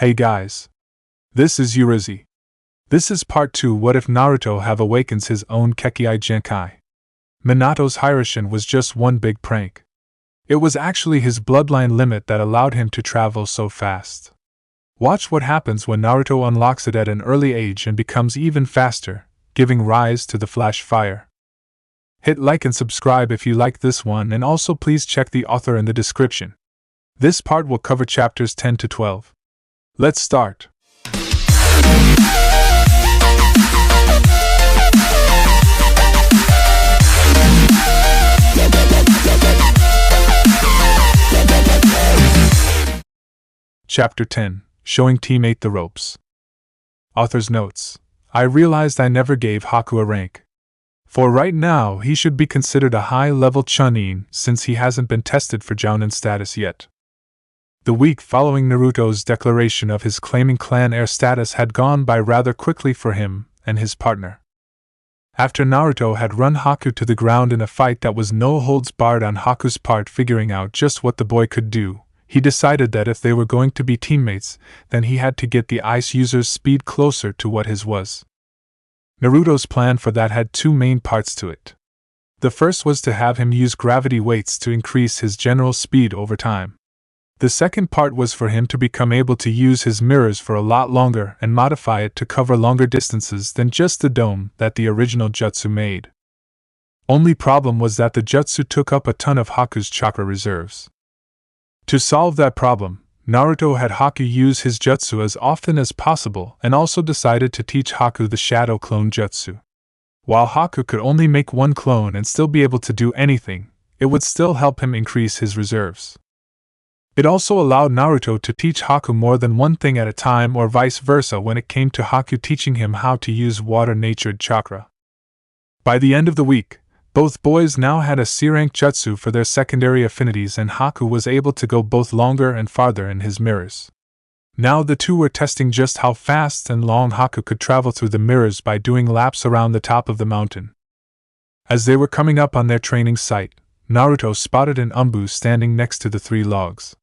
Hey guys. This is Urizi. This is part 2. What if Naruto have awakens his own Kekkei Genkai? Minato's Hirashin was just one big prank. It was actually his bloodline limit that allowed him to travel so fast. Watch what happens when Naruto unlocks it at an early age and becomes even faster, giving rise to the flash fire. Hit like and subscribe if you like this one, and also please check the author in the description. This part will cover chapters 10 to 12. Let's start. Chapter 10, Showing Teammate the Ropes. Author's notes. I realized I never gave Haku a rank. For right now, he should be considered a high-level Chunin since he hasn't been tested for Jounin status yet. The week following Naruto's declaration of his claiming clan heir status had gone by rather quickly for him and his partner. After Naruto had run Haku to the ground in a fight that was no holds barred on Haku's part, figuring out just what the boy could do, he decided that if they were going to be teammates, then he had to get the ice user's speed closer to what his was. Naruto's plan for that had two main parts to it. The first was to have him use gravity weights to increase his general speed over time. The second part was for him to become able to use his mirrors for a lot longer and modify it to cover longer distances than just the dome that the original jutsu made. Only problem was that the jutsu took up a ton of Haku's chakra reserves. To solve that problem, Naruto had Haku use his jutsu as often as possible and also decided to teach Haku the shadow clone jutsu. While Haku could only make one clone and still be able to do anything, it would still help him increase his reserves. It also allowed Naruto to teach Haku more than one thing at a time, or vice versa when it came to Haku teaching him how to use water-natured chakra. By the end of the week, both boys now had a C-rank jutsu for their secondary affinities, and Haku was able to go both longer and farther in his mirrors. Now the two were testing just how fast and long Haku could travel through the mirrors by doing laps around the top of the mountain. As they were coming up on their training site, Naruto spotted an Umbu standing next to the three logs.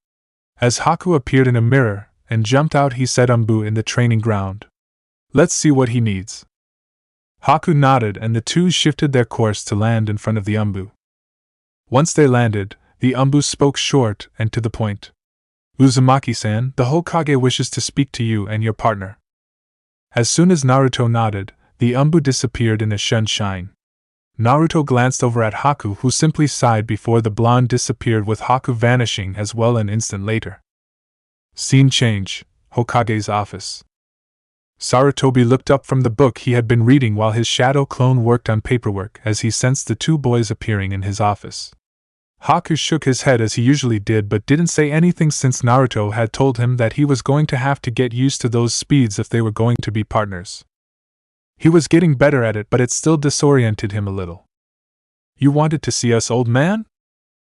As Haku appeared in a mirror and jumped out, he said, "Umbu in the training ground. Let's see what he needs." Haku nodded and the two shifted their course to land in front of the Umbu. Once they landed, the Umbu spoke short and to the point. "Uzumaki-san, the Hokage wishes to speak to you and your partner." As soon as Naruto nodded, the Umbu disappeared in a sunshine. Naruto glanced over at Haku, who simply sighed before the blonde disappeared, with Haku vanishing as well an instant later. Scene change, Hokage's office. Sarutobi looked up from the book he had been reading while his shadow clone worked on paperwork as he sensed the two boys appearing in his office. Haku shook his head as he usually did, but didn't say anything since Naruto had told him that he was going to have to get used to those speeds if they were going to be partners. He was getting better at it, but it still disoriented him a little. "You wanted to see us, old man?"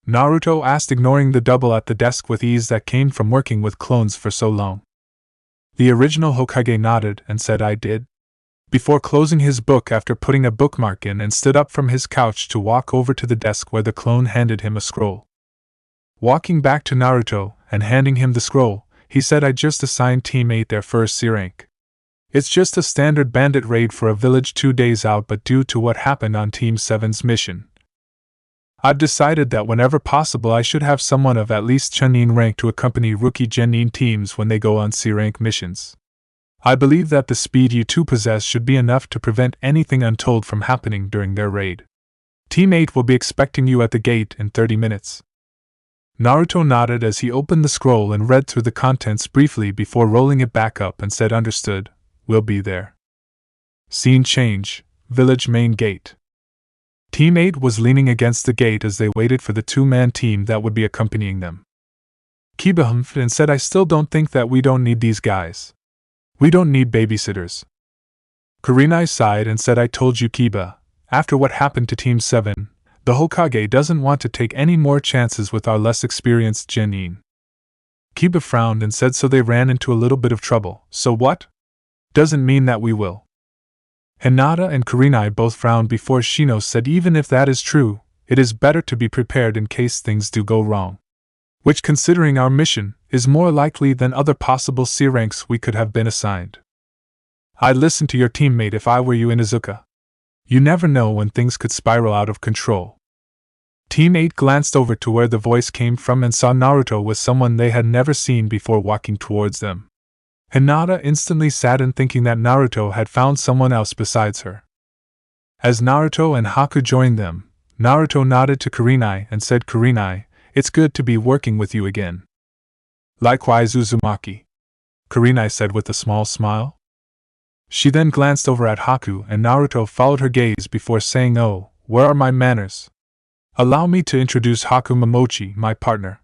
Naruto asked, ignoring the double at the desk with ease that came from working with clones for so long. The original Hokage nodded and said, "I did," before closing his book after putting a bookmark in, and stood up from his couch to walk over to the desk where the clone handed him a scroll. Walking back to Naruto and handing him the scroll, he said, "I just assigned Team 8 their first C rank. It's just a standard bandit raid for a village 2 days out, but due to what happened on Team 7's mission, I've decided that whenever possible I should have someone of at least Chunin rank to accompany rookie Genin teams when they go on C-rank missions. I believe that the speed you two possess should be enough to prevent anything untold from happening during their raid. Team 8 will be expecting you at the gate in 30 minutes. Naruto nodded as he opened the scroll and read through the contents briefly before rolling it back up and said, "Understood. We'll be there." Scene change, village main gate. Team 8 was leaning against the gate as they waited for the two-man team that would be accompanying them. Kiba humphed and said, "I still don't think that we don't need these guys. We don't need babysitters." Kurenai sighed and said, "I told you, Kiba, after what happened to Team 7, the Hokage doesn't want to take any more chances with our less experienced Genin." Kiba frowned and said, "So they ran into a little bit of trouble. So what? Doesn't mean that we will." Hinata and Kurenai both frowned before Shino said, "Even if that is true, it is better to be prepared in case things do go wrong. Which, considering our mission, is more likely than other possible C ranks we could have been assigned. I'd listen to your teammate if I were you, Inuzuka. You never know when things could spiral out of control. Team 8 glanced over to where the voice came from and saw Naruto with someone they had never seen before walking towards them. Hinata instantly saddened, thinking that Naruto had found someone else besides her. As Naruto and Haku joined them, Naruto nodded to Kurenai and said, "Kurenai, it's good to be working with you again." "Likewise, Uzumaki," Kurenai said with a small smile. She then glanced over at Haku, and Naruto followed her gaze before saying, "Oh, where are my manners? Allow me to introduce Haku Momochi, my partner.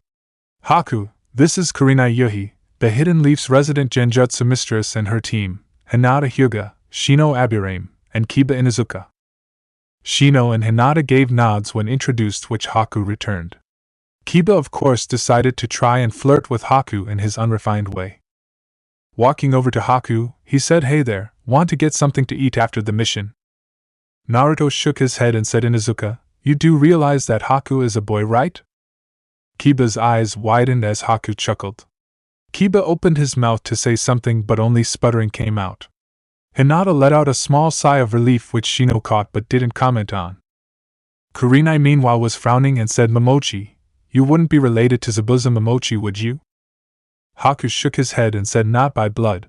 Haku, this is Kurenai Yuhi, the Hidden Leaf's resident Genjutsu mistress, and her team, Hinata Hyuga, Shino Abirame, and Kiba Inuzuka." Shino and Hinata gave nods when introduced, which Haku returned. Kiba, of course, decided to try and flirt with Haku in his unrefined way. Walking over to Haku, he said, "Hey there, want to get something to eat after the mission?" Naruto shook his head and said, "Inuzuka, you do realize that Haku is a boy, right?" Kiba's eyes widened as Haku chuckled. Kiba opened his mouth to say something, but only sputtering came out. Hinata let out a small sigh of relief, which Shino caught but didn't comment on. Kurenai meanwhile was frowning and said, "Momochi, you wouldn't be related to Zabuza Momochi, would you?" Haku shook his head and said, "Not by blood.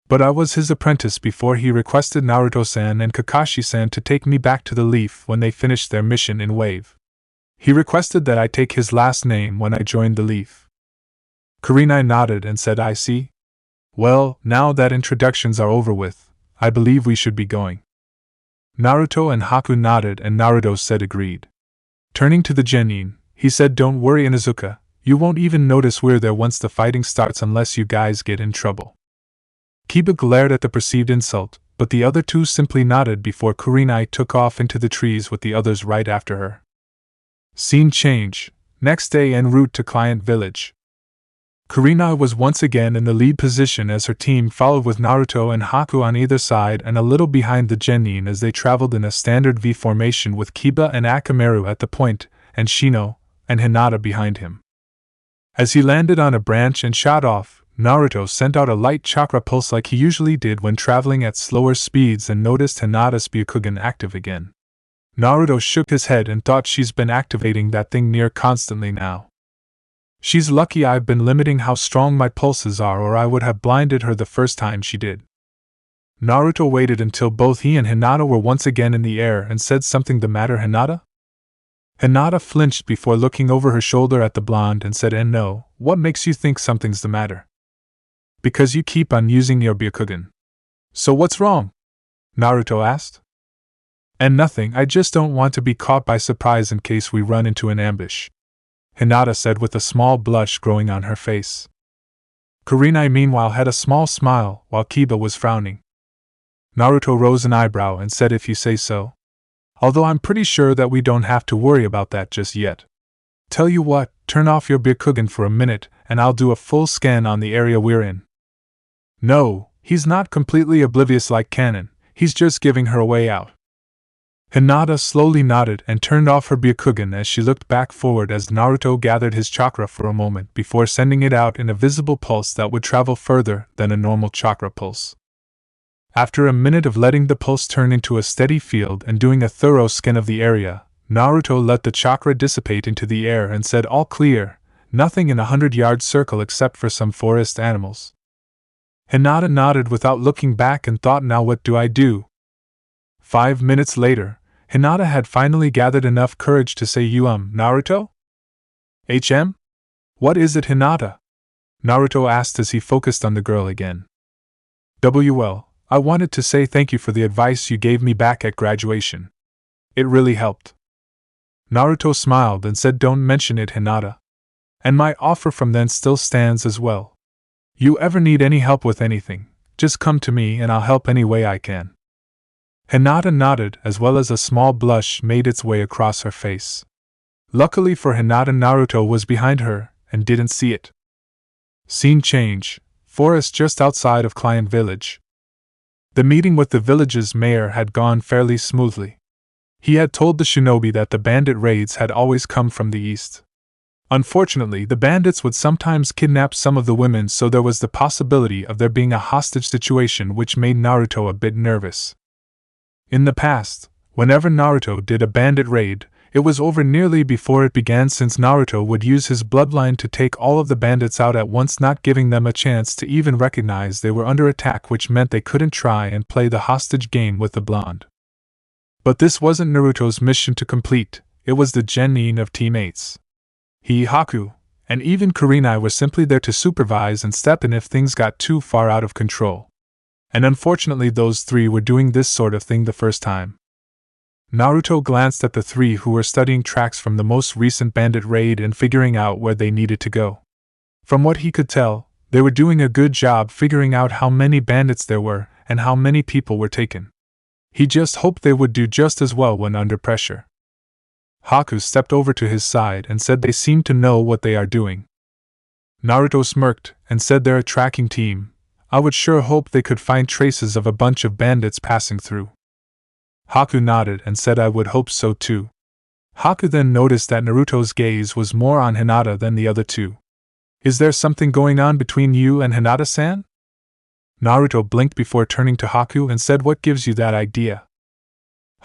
But I was his apprentice before he requested Naruto-san and Kakashi-san to take me back to the Leaf when they finished their mission in Wave. He requested that I take his last name when I joined the Leaf." Kurenai nodded and said, "I see. Well, now that introductions are over with, I believe we should be going." Naruto and Haku nodded, and Naruto said agreed. Turning to the genin, he said, "Don't worry, Inuzuka, you won't even notice we're there once the fighting starts unless you guys get in trouble." Kiba glared at the perceived insult, but the other two simply nodded before Kurenai took off into the trees with the others right after her. Scene change. Next day, en route to Client Village. Kurenai was once again in the lead position as her team followed with Naruto and Haku on either side and a little behind the genin as they traveled in a standard V formation with Kiba and Akamaru at the point, and Shino and Hinata behind him. As he landed on a branch and shot off, Naruto sent out a light chakra pulse like he usually did when traveling at slower speeds and noticed Hinata's Byakugan active again. Naruto shook his head and thought, she's been activating that thing near constantly now. She's lucky I've been limiting how strong my pulses are, or I would have blinded her the first time she did. Naruto waited until both he and Hinata were once again in the air and said, "Something the matter, Hinata?" Hinata flinched before looking over her shoulder at the blonde and said, "No, what makes you think something's the matter?" "Because you keep on using your Byakugan." "So what's wrong?" Naruto asked. "And nothing, I just don't want to be caught by surprise in case we run into an ambush," Hinata said with a small blush growing on her face. Kurenai meanwhile had a small smile while Kiba was frowning. Naruto rose an eyebrow and said, "If you say so. Although I'm pretty sure that we don't have to worry about that just yet. Tell you what, turn off your Byakugan for a minute and I'll do a full scan on the area we're in." "No, he's not completely oblivious like Kanon, he's just giving her a way out." Hinata slowly nodded and turned off her Byakugan as she looked back forward as Naruto gathered his chakra for a moment before sending it out in a visible pulse that would travel further than a normal chakra pulse. After a minute of letting the pulse turn into a steady field and doing a thorough scan of the area, Naruto let the chakra dissipate into the air and said, "All clear, nothing in 100-yard circle except for some forest animals." Hinata nodded without looking back and thought, "Now what do I do?" 5 minutes later, Hinata had finally gathered enough courage to say, Naruto? HM? What is it, Hinata?" Naruto asked as he focused on the girl again. "WL, I wanted to say thank you for the advice you gave me back at graduation. It really helped." Naruto smiled and said, "Don't mention it, Hinata. And my offer from then still stands as well. You ever need any help with anything, just come to me and I'll help any way I can." Hinata nodded, as well as a small blush made its way across her face. Luckily for Hinata, Naruto was behind her and didn't see it. Scene change. Forest just outside of Client Village. The meeting with the village's mayor had gone fairly smoothly. He had told the shinobi that the bandit raids had always come from the east. Unfortunately, the bandits would sometimes kidnap some of the women, so there was the possibility of there being a hostage situation, which made Naruto a bit nervous. In the past, whenever Naruto did a bandit raid, it was over nearly before it began, since Naruto would use his bloodline to take all of the bandits out at once, not giving them a chance to even recognize they were under attack, which meant they couldn't try and play the hostage game with the blonde. But this wasn't Naruto's mission to complete, it was the genin of teammates. He, Haku, and even Kurenai were simply there to supervise and step in if things got too far out of control. And unfortunately, those three were doing this sort of thing the first time. Naruto glanced at the three who were studying tracks from the most recent bandit raid and figuring out where they needed to go. From what he could tell, they were doing a good job figuring out how many bandits there were and how many people were taken. He just hoped they would do just as well when under pressure. Haku stepped over to his side and said they seem to know what they are doing. Naruto smirked and said they're a tracking team. I would sure hope they could find traces of a bunch of bandits passing through. Haku nodded and said I would hope so too. Haku then noticed that Naruto's gaze was more on Hinata than the other two. Is there something going on between you and Hinata-san? Naruto blinked before turning to Haku and said, what gives you that idea?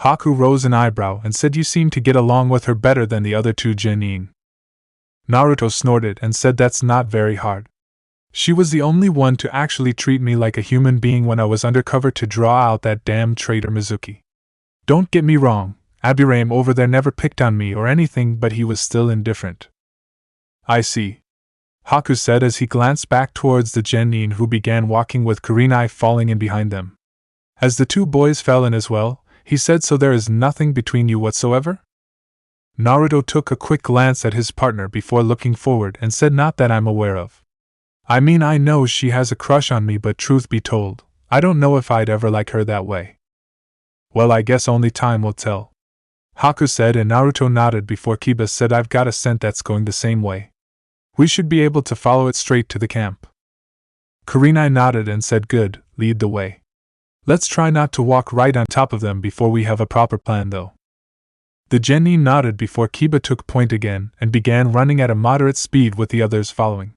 Haku rose an eyebrow and said, you seem to get along with her better than the other two genin. Naruto snorted and said, that's not very hard. She was the only one to actually treat me like a human being when I was undercover to draw out that damn traitor Mizuki. Don't get me wrong, Abirame over there never picked on me or anything, but he was still indifferent. I see, Haku said as he glanced back towards the genin who began walking with Kurenai falling in behind them. As the two boys fell in as well, he said, so there is nothing between you whatsoever? Naruto took a quick glance at his partner before looking forward and said, not that I'm aware of. I mean, I know she has a crush on me, but truth be told, I don't know if I'd ever like her that way. Well, I guess only time will tell, Haku said, and Naruto nodded before Kiba said, I've got a scent that's going the same way. We should be able to follow it straight to the camp. Kurenai nodded and said, good, lead the way. Let's try not to walk right on top of them before we have a proper plan though. The genin nodded before Kiba took point again and began running at a moderate speed with the others following.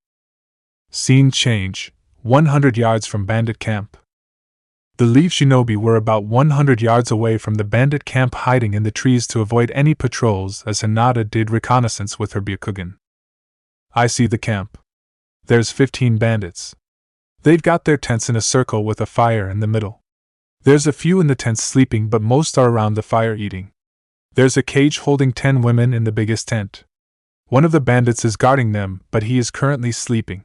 Scene change, 100 yards from bandit camp. The Leaf Shinobi were about 100 yards away from the bandit camp, hiding in the trees to avoid any patrols as Hinata did reconnaissance with her Byakugan. I see the camp. There's 15 bandits. They've got their tents in a circle with a fire in the middle. There's a few in the tents sleeping, but most are around the fire eating. There's a cage holding 10 women in the biggest tent. One of the bandits is guarding them, but he is currently sleeping.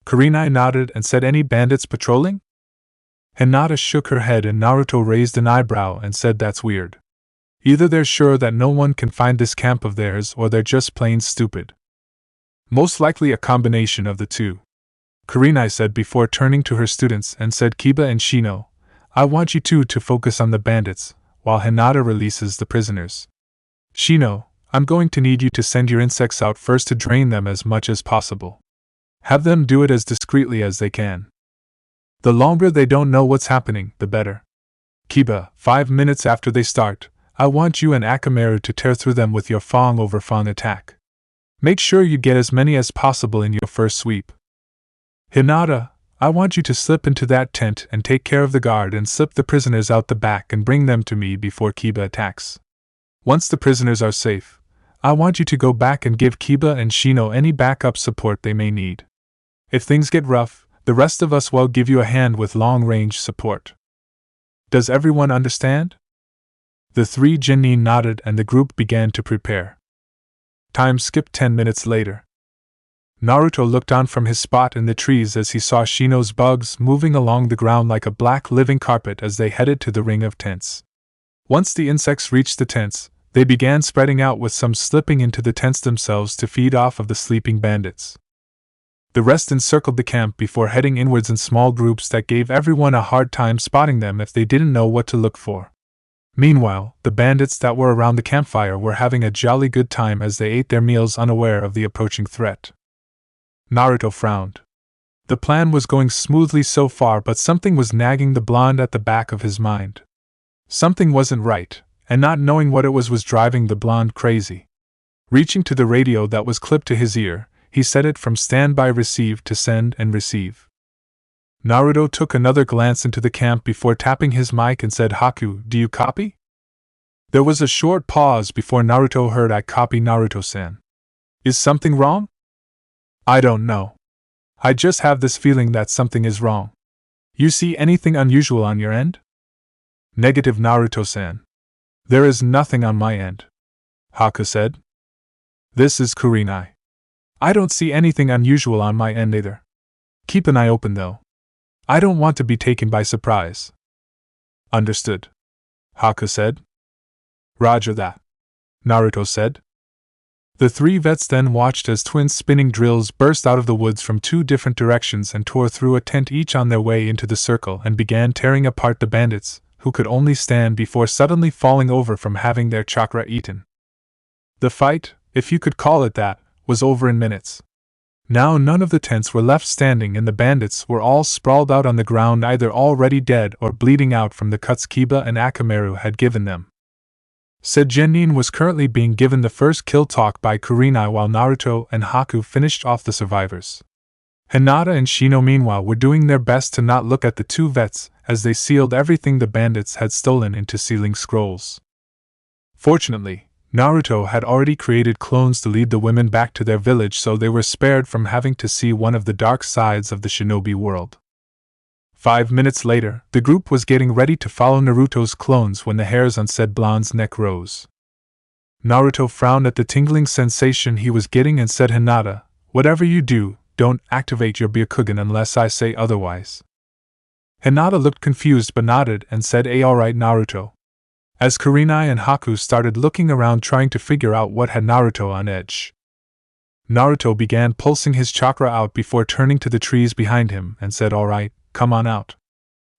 Kurenai nodded and said, any bandits patrolling? Hinata shook her head and Naruto raised an eyebrow and said, that's weird. Either they're sure that no one can find this camp of theirs, or they're just plain stupid. Most likely a combination of the two, Kurenai said before turning to her students and said, Kiba and Shino, I want you two to focus on the bandits, while Hinata releases the prisoners. Shino, I'm going to need you to send your insects out first to drain them as much as possible. Have them do it as discreetly as they can. The longer they don't know what's happening, the better. Kiba, 5 minutes after they start, I want you and Akamaru to tear through them with your Fong over Fong attack. Make sure you get as many as possible in your first sweep. Hinata, I want you to slip into that tent and take care of the guard and slip the prisoners out the back and bring them to me before Kiba attacks. Once the prisoners are safe, I want you to go back and give Kiba and Shino any backup support they may need. If things get rough, the rest of us will give you a hand with long-range support. Does everyone understand? The 3 genin nodded and the group began to prepare. Time skipped 10 minutes later. Naruto looked on from his spot in the trees as he saw Shino's bugs moving along the ground like a black living carpet as they headed to the ring of tents. Once the insects reached the tents, they began spreading out, with some slipping into the tents themselves to feed off of the sleeping bandits. The rest encircled the camp before heading inwards in small groups that gave everyone a hard time spotting them if they didn't know what to look for. Meanwhile, the bandits that were around the campfire were having a jolly good time as they ate their meals, unaware of the approaching threat. Naruto frowned. The plan was going smoothly so far, but something was nagging the blonde at the back of his mind. Something wasn't right, and not knowing what it was driving the blonde crazy. Reaching to the radio that was clipped to his ear, he set it from standby receive to send and receive. Naruto took another glance into the camp before tapping his mic and said, "Haku, do you copy?" There was a short pause before Naruto heard, "I copy, Naruto-san." "Is something wrong?" "I don't know. I just have this feeling that something is wrong. You see anything unusual on your end?" "Negative, Naruto-san. There is nothing on my end," Haku said. "This is Kurenai. I don't see anything unusual on my end either. Keep an eye open though. I don't want to be taken by surprise." "Understood," Haku said. "Roger that," Naruto said. The three vets then watched as twin spinning drills burst out of the woods from two different directions and tore through a tent each on their way into the circle and began tearing apart the bandits, who could only stand before suddenly falling over from having their chakra eaten. The fight, if you could call it that, was over in minutes. Now none of the tents were left standing and the bandits were all sprawled out on the ground, either already dead or bleeding out from the cuts Kiba and Akamaru had given them. Said Genin was currently being given the first kill talk by Kurenai while Naruto and Haku finished off the survivors. Hinata and Shino meanwhile were doing their best to not look at the two vets as they sealed everything the bandits had stolen into sealing scrolls. Fortunately, Naruto had already created clones to lead the women back to their village, so they were spared from having to see one of the dark sides of the shinobi world. 5 minutes later, the group was getting ready to follow Naruto's clones when the hairs on said blonde's neck rose. Naruto frowned at the tingling sensation he was getting and said, "Hinata, whatever you do, don't activate your Byakugan unless I say otherwise." Hinata looked confused but nodded and said, "Alright, Naruto." As Kurenai and Haku started looking around trying to figure out what had Naruto on edge, Naruto began pulsing his chakra out before turning to the trees behind him and said, "Alright, come on out.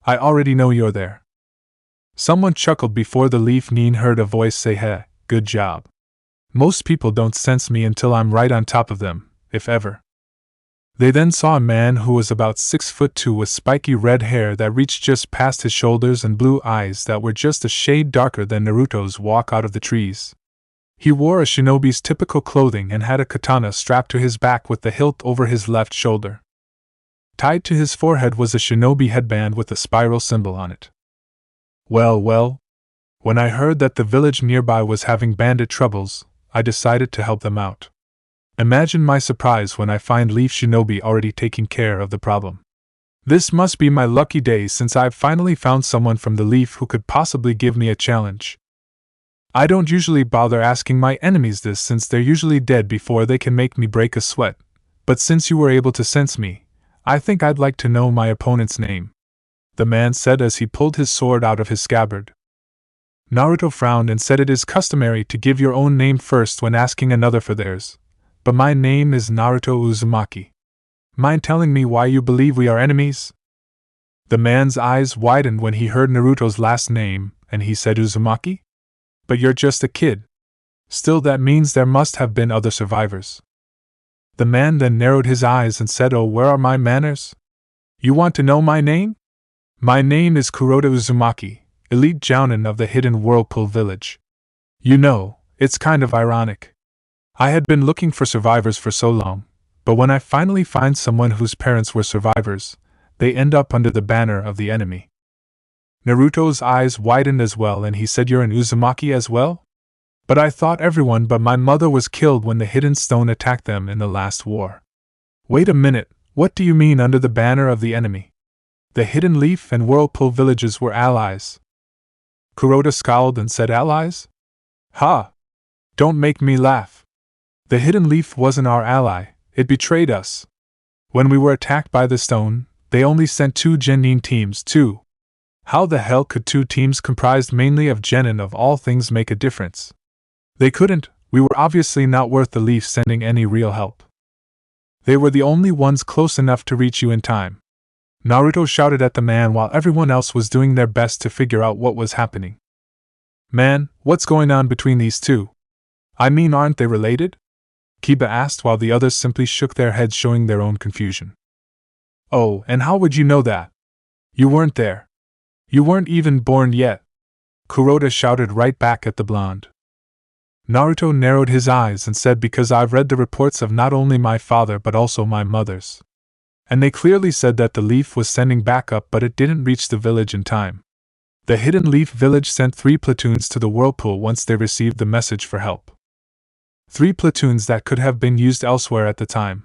I already know you're there." Someone chuckled before the leaf Nin heard a voice say, "Heh, good job. Most people don't sense me until I'm right on top of them, if ever." They then saw a man who was about 6'2" with spiky red hair that reached just past his shoulders and blue eyes that were just a shade darker than Naruto's walk out of the trees. He wore a shinobi's typical clothing and had a katana strapped to his back with the hilt over his left shoulder. Tied to his forehead was a shinobi headband with a spiral symbol on it. Well, when I heard that the village nearby was having bandit troubles, I decided to help them out. Imagine my surprise when I find Leaf Shinobi already taking care of the problem. This must be my lucky day since I've finally found someone from the Leaf who could possibly give me a challenge. I don't usually bother asking my enemies this since they're usually dead before they can make me break a sweat, but since you were able to sense me, I think I'd like to know my opponent's name," the man said as he pulled his sword out of his scabbard. Naruto frowned and said, "It is customary to give your own name first when asking another for theirs, but my name is Naruto Uzumaki. Mind telling me why you believe we are enemies?" The man's eyes widened when he heard Naruto's last name, and he said, "Uzumaki? But you're just a kid. Still, that means there must have been other survivors." The man then narrowed his eyes and said, "Oh, where are my manners? You want to know my name? My name is Kuroda Uzumaki, elite jounin of the hidden Whirlpool village. You know, it's kind of ironic. I had been looking for survivors for so long, but when I finally find someone whose parents were survivors, they end up under the banner of the enemy." Naruto's eyes widened as well and he said, "You're an Uzumaki as well? But I thought everyone but my mother was killed when the Hidden Stone attacked them in the last war." "Wait a minute, what do you mean under the banner of the enemy? The Hidden Leaf and Whirlpool villages were allies." Kuroda scowled and said, "Allies? Ha! Don't make me laugh. The Hidden Leaf wasn't our ally, it betrayed us. When we were attacked by the stone, they only sent 2 genin teams too. How the hell could 2 teams comprised mainly of genin of all things make a difference? They couldn't, we were obviously not worth the Leaf sending any real help. They were the only ones close enough to reach you in time." Naruto shouted at the man while everyone else was doing their best to figure out what was happening. "Man, what's going on between these two? I mean, aren't they related?" Kiba asked while the others simply shook their heads showing their own confusion. "Oh, and how would you know that? You weren't there. You weren't even born yet," Kuroda shouted right back at the blonde. Naruto narrowed his eyes and said, because I've read the reports of not only my father but also my mother's. And they clearly said that the leaf was sending backup, but it didn't reach the village in time. The Hidden Leaf Village sent 3 platoons to the whirlpool once they received the message for help. 3 platoons that could have been used elsewhere at the time.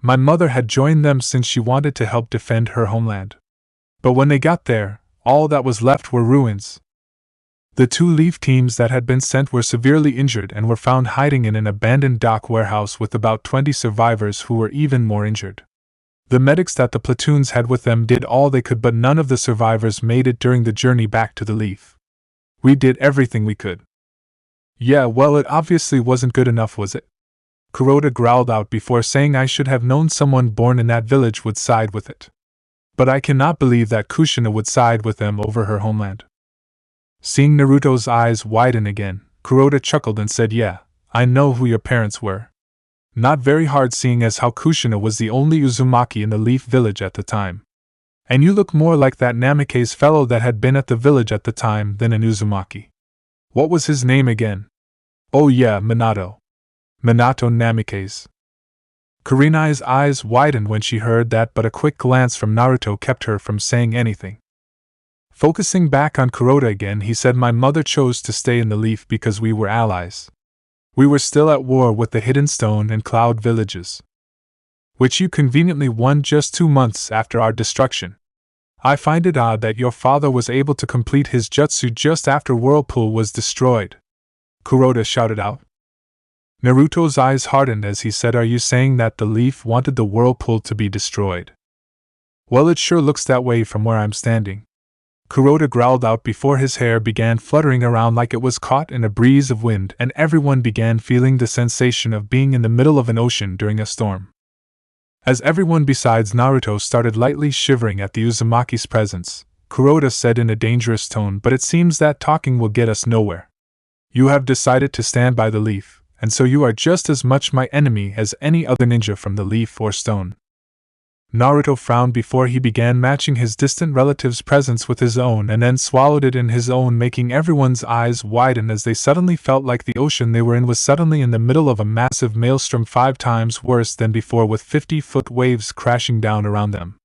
My mother had joined them since she wanted to help defend her homeland. But when they got there, all that was left were ruins. The 2 leaf teams that had been sent were severely injured and were found hiding in an abandoned dock warehouse with about 20 survivors who were even more injured. The medics that the platoons had with them did all they could, but none of the survivors made it during the journey back to the leaf. We did everything we could. Yeah, well, it obviously wasn't good enough, was it? Kuroda growled out before saying, I should have known someone born in that village would side with it. But I cannot believe that Kushina would side with them over her homeland. Seeing Naruto's eyes widen again, Kuroda chuckled and said, yeah, I know who your parents were. Not very hard, seeing as how Kushina was the only Uzumaki in the Leaf Village at the time. And you look more like that Namikaze fellow that had been at the village at the time than an Uzumaki. What was his name again? Oh yeah, Minato. Minato Namikaze. Kurenai's eyes widened when she heard that, but a quick glance from Naruto kept her from saying anything. Focusing back on Kuroda again, he said, my mother chose to stay in the Leaf because we were allies. We were still at war with the Hidden Stone and Cloud villages, which you conveniently won just 2 months after our destruction. I find it odd that your father was able to complete his jutsu just after Whirlpool was destroyed, Kuroda shouted out. Naruto's eyes hardened as he said, are you saying that the Leaf wanted the Whirlpool to be destroyed? Well, it sure looks that way from where I'm standing, Kuroda growled out before his hair began fluttering around like it was caught in a breeze of wind, and everyone began feeling the sensation of being in the middle of an ocean during a storm. As everyone besides Naruto started lightly shivering at the Uzumaki's presence, Kuroda said in a dangerous tone, but it seems that talking will get us nowhere. You have decided to stand by the Leaf, and so you are just as much my enemy as any other ninja from the Leaf or Stone. Naruto frowned before he began matching his distant relative's presence with his own, and then swallowed it in his own, making everyone's eyes widen as they suddenly felt like the ocean they were in was suddenly in the middle of a massive maelstrom 5 times worse than before, with 50-foot waves crashing down around them.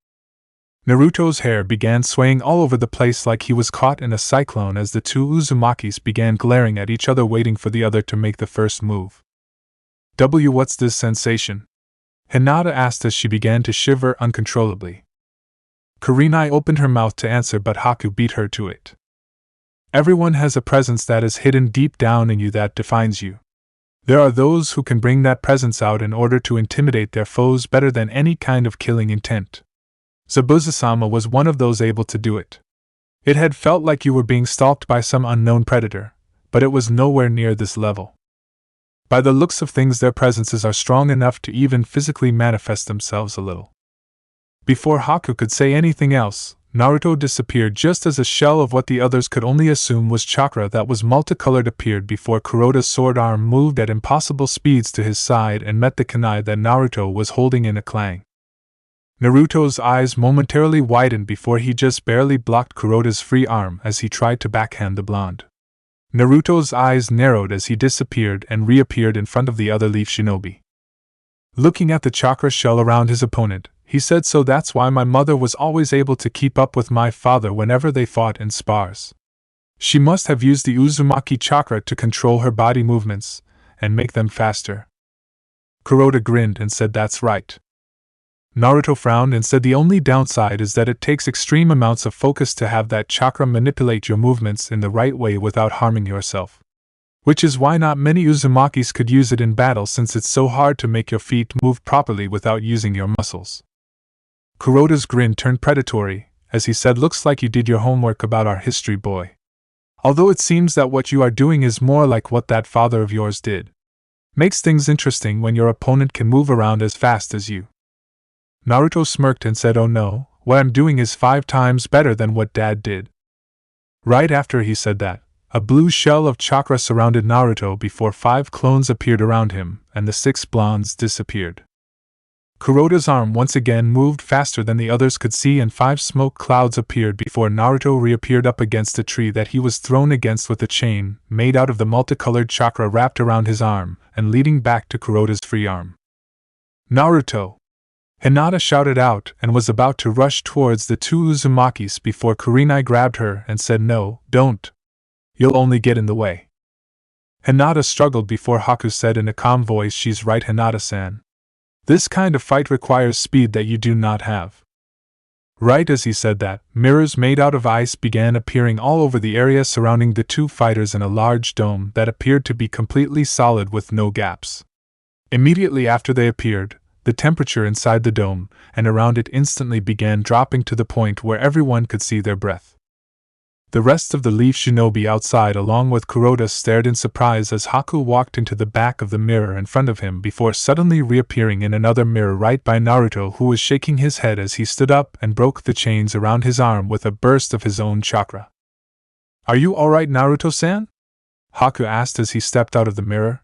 Naruto's hair began swaying all over the place like he was caught in a cyclone as the 2 Uzumakis began glaring at each other, waiting for the other to make the first move. What's this sensation? Hinata asked as she began to shiver uncontrollably. Kurenai opened her mouth to answer, but Haku beat her to it. Everyone has a presence that is hidden deep down in you that defines you. There are those who can bring that presence out in order to intimidate their foes better than any kind of killing intent. Zabuza-sama was one of those able to do it. It had felt like you were being stalked by some unknown predator, but it was nowhere near this level. By the looks of things, their presences are strong enough to even physically manifest themselves a little. Before Haku could say anything else, Naruto disappeared just as a shell of what the others could only assume was chakra that was multicolored appeared before Kuroda's sword arm moved at impossible speeds to his side and met the kunai that Naruto was holding in a clang. Naruto's eyes momentarily widened before he just barely blocked Kuroda's free arm as he tried to backhand the blonde. Naruto's eyes narrowed as he disappeared and reappeared in front of the other Leaf Shinobi. Looking at the chakra shell around his opponent, he said, so that's why my mother was always able to keep up with my father whenever they fought in spars. She must have used the Uzumaki chakra to control her body movements and make them faster. Kuroda grinned and said, that's right. Naruto frowned and said, the only downside is that it takes extreme amounts of focus to have that chakra manipulate your movements in the right way without harming yourself. Which is why not many Uzumakis could use it in battle, since it's so hard to make your feet move properly without using your muscles. Kuroda's grin turned predatory as he said, looks like you did your homework about our history, boy. Although it seems that what you are doing is more like what that father of yours did. Makes things interesting when your opponent can move around as fast as you. Naruto smirked and said, oh no, what I'm doing is 5 times better than what Dad did. Right after he said that, a blue shell of chakra surrounded Naruto before 5 clones appeared around him, and the 6 blondes disappeared. Kuroda's arm once again moved faster than the others could see, and 5 smoke clouds appeared before Naruto reappeared up against a tree that he was thrown against with a chain made out of the multicolored chakra wrapped around his arm and leading back to Kuroda's free arm. Naruto! Hinata shouted out and was about to rush towards the 2 Uzumakis before Kurenai grabbed her and said, "No, don't. You'll only get in the way." Hinata struggled before Haku said in a calm voice, "She's right, Hinata-san. This kind of fight requires speed that you do not have." Right as he said that, mirrors made out of ice began appearing all over the area surrounding the 2 fighters in a large dome that appeared to be completely solid with no gaps. Immediately after they appeared, the temperature inside the dome and around it instantly began dropping to the point where everyone could see their breath. The rest of the Leaf Shinobi outside along with Kuroda stared in surprise as Haku walked into the back of the mirror in front of him before suddenly reappearing in another mirror right by Naruto, who was shaking his head as he stood up and broke the chains around his arm with a burst of his own chakra. "Are you alright, Naruto-san?" Haku asked as he stepped out of the mirror.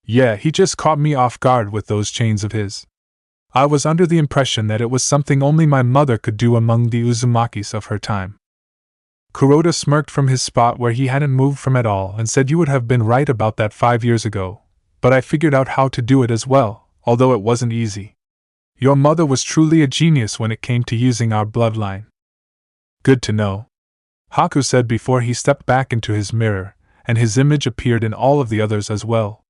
"Yeah, he just caught me off guard with those chains of his. I was under the impression that it was something only my mother could do among the Uzumakis of her time." Kuroda smirked from his spot where he hadn't moved from at all and said, "You would have been right about that 5 years ago, but I figured out how to do it as well, although it wasn't easy. Your mother was truly a genius when it came to using our bloodline." "Good to know," Haku said before he stepped back into his mirror, and his image appeared in all of the others as well.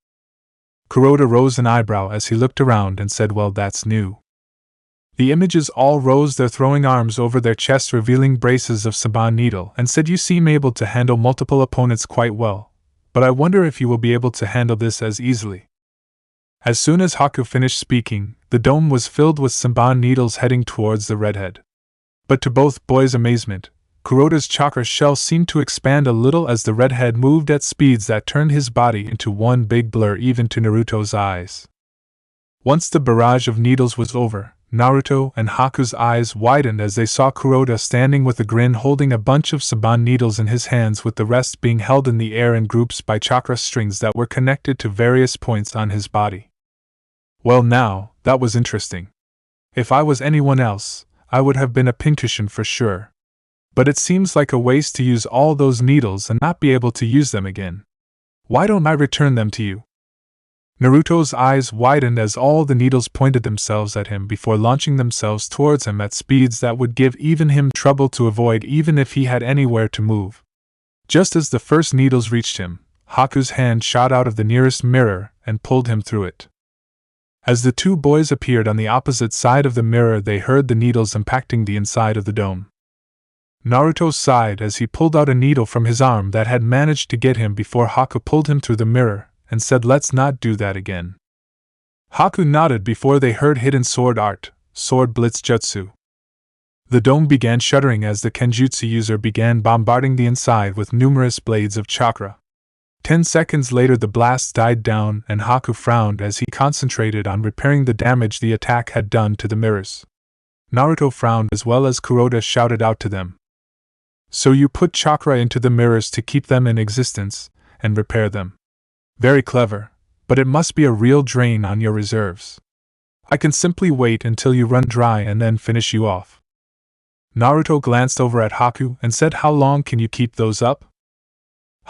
Kuroda rose an eyebrow as he looked around and said, "Well, that's new." The images all rose their throwing arms over their chests revealing braces of Saban needle and said, "You seem able to handle multiple opponents quite well, but I wonder if you will be able to handle this as easily." As soon as Haku finished speaking, the dome was filled with Saban needles heading towards the redhead. But to both boys' amazement, Kuroda's chakra shell seemed to expand a little as the redhead moved at speeds that turned his body into one big blur even to Naruto's eyes. Once the barrage of needles was over, Naruto and Haku's eyes widened as they saw Kuroda standing with a grin holding a bunch of Saban needles in his hands, with the rest being held in the air in groups by chakra strings that were connected to various points on his body. Well now, that was interesting. If I was anyone else, I would have been a pincushion for sure. But it seems like a waste to use all those needles and not be able to use them again. Why don't I return them to you? Naruto's eyes widened as all the needles pointed themselves at him before launching themselves towards him at speeds that would give even him trouble to avoid even if he had anywhere to move. Just as the first needles reached him, Haku's hand shot out of the nearest mirror and pulled him through it. As the 2 boys appeared on the opposite side of the mirror, they heard the needles impacting the inside of the dome. Naruto sighed as he pulled out a needle from his arm that had managed to get him before Haku pulled him through the mirror, and said, "Let's not do that again." Haku nodded before they heard Hidden Sword Art, Sword Blitz Jutsu. The dome began shuddering as the Kenjutsu user began bombarding the inside with numerous blades of chakra. 10 seconds later the blast died down and Haku frowned as he concentrated on repairing the damage the attack had done to the mirrors. Naruto frowned as well as Kuroda shouted out to them. "So you put chakra into the mirrors to keep them in existence, and repair them. Very clever, but it must be a real drain on your reserves. I can simply wait until you run dry and then finish you off." Naruto glanced over at Haku and said, "How long can you keep those up?"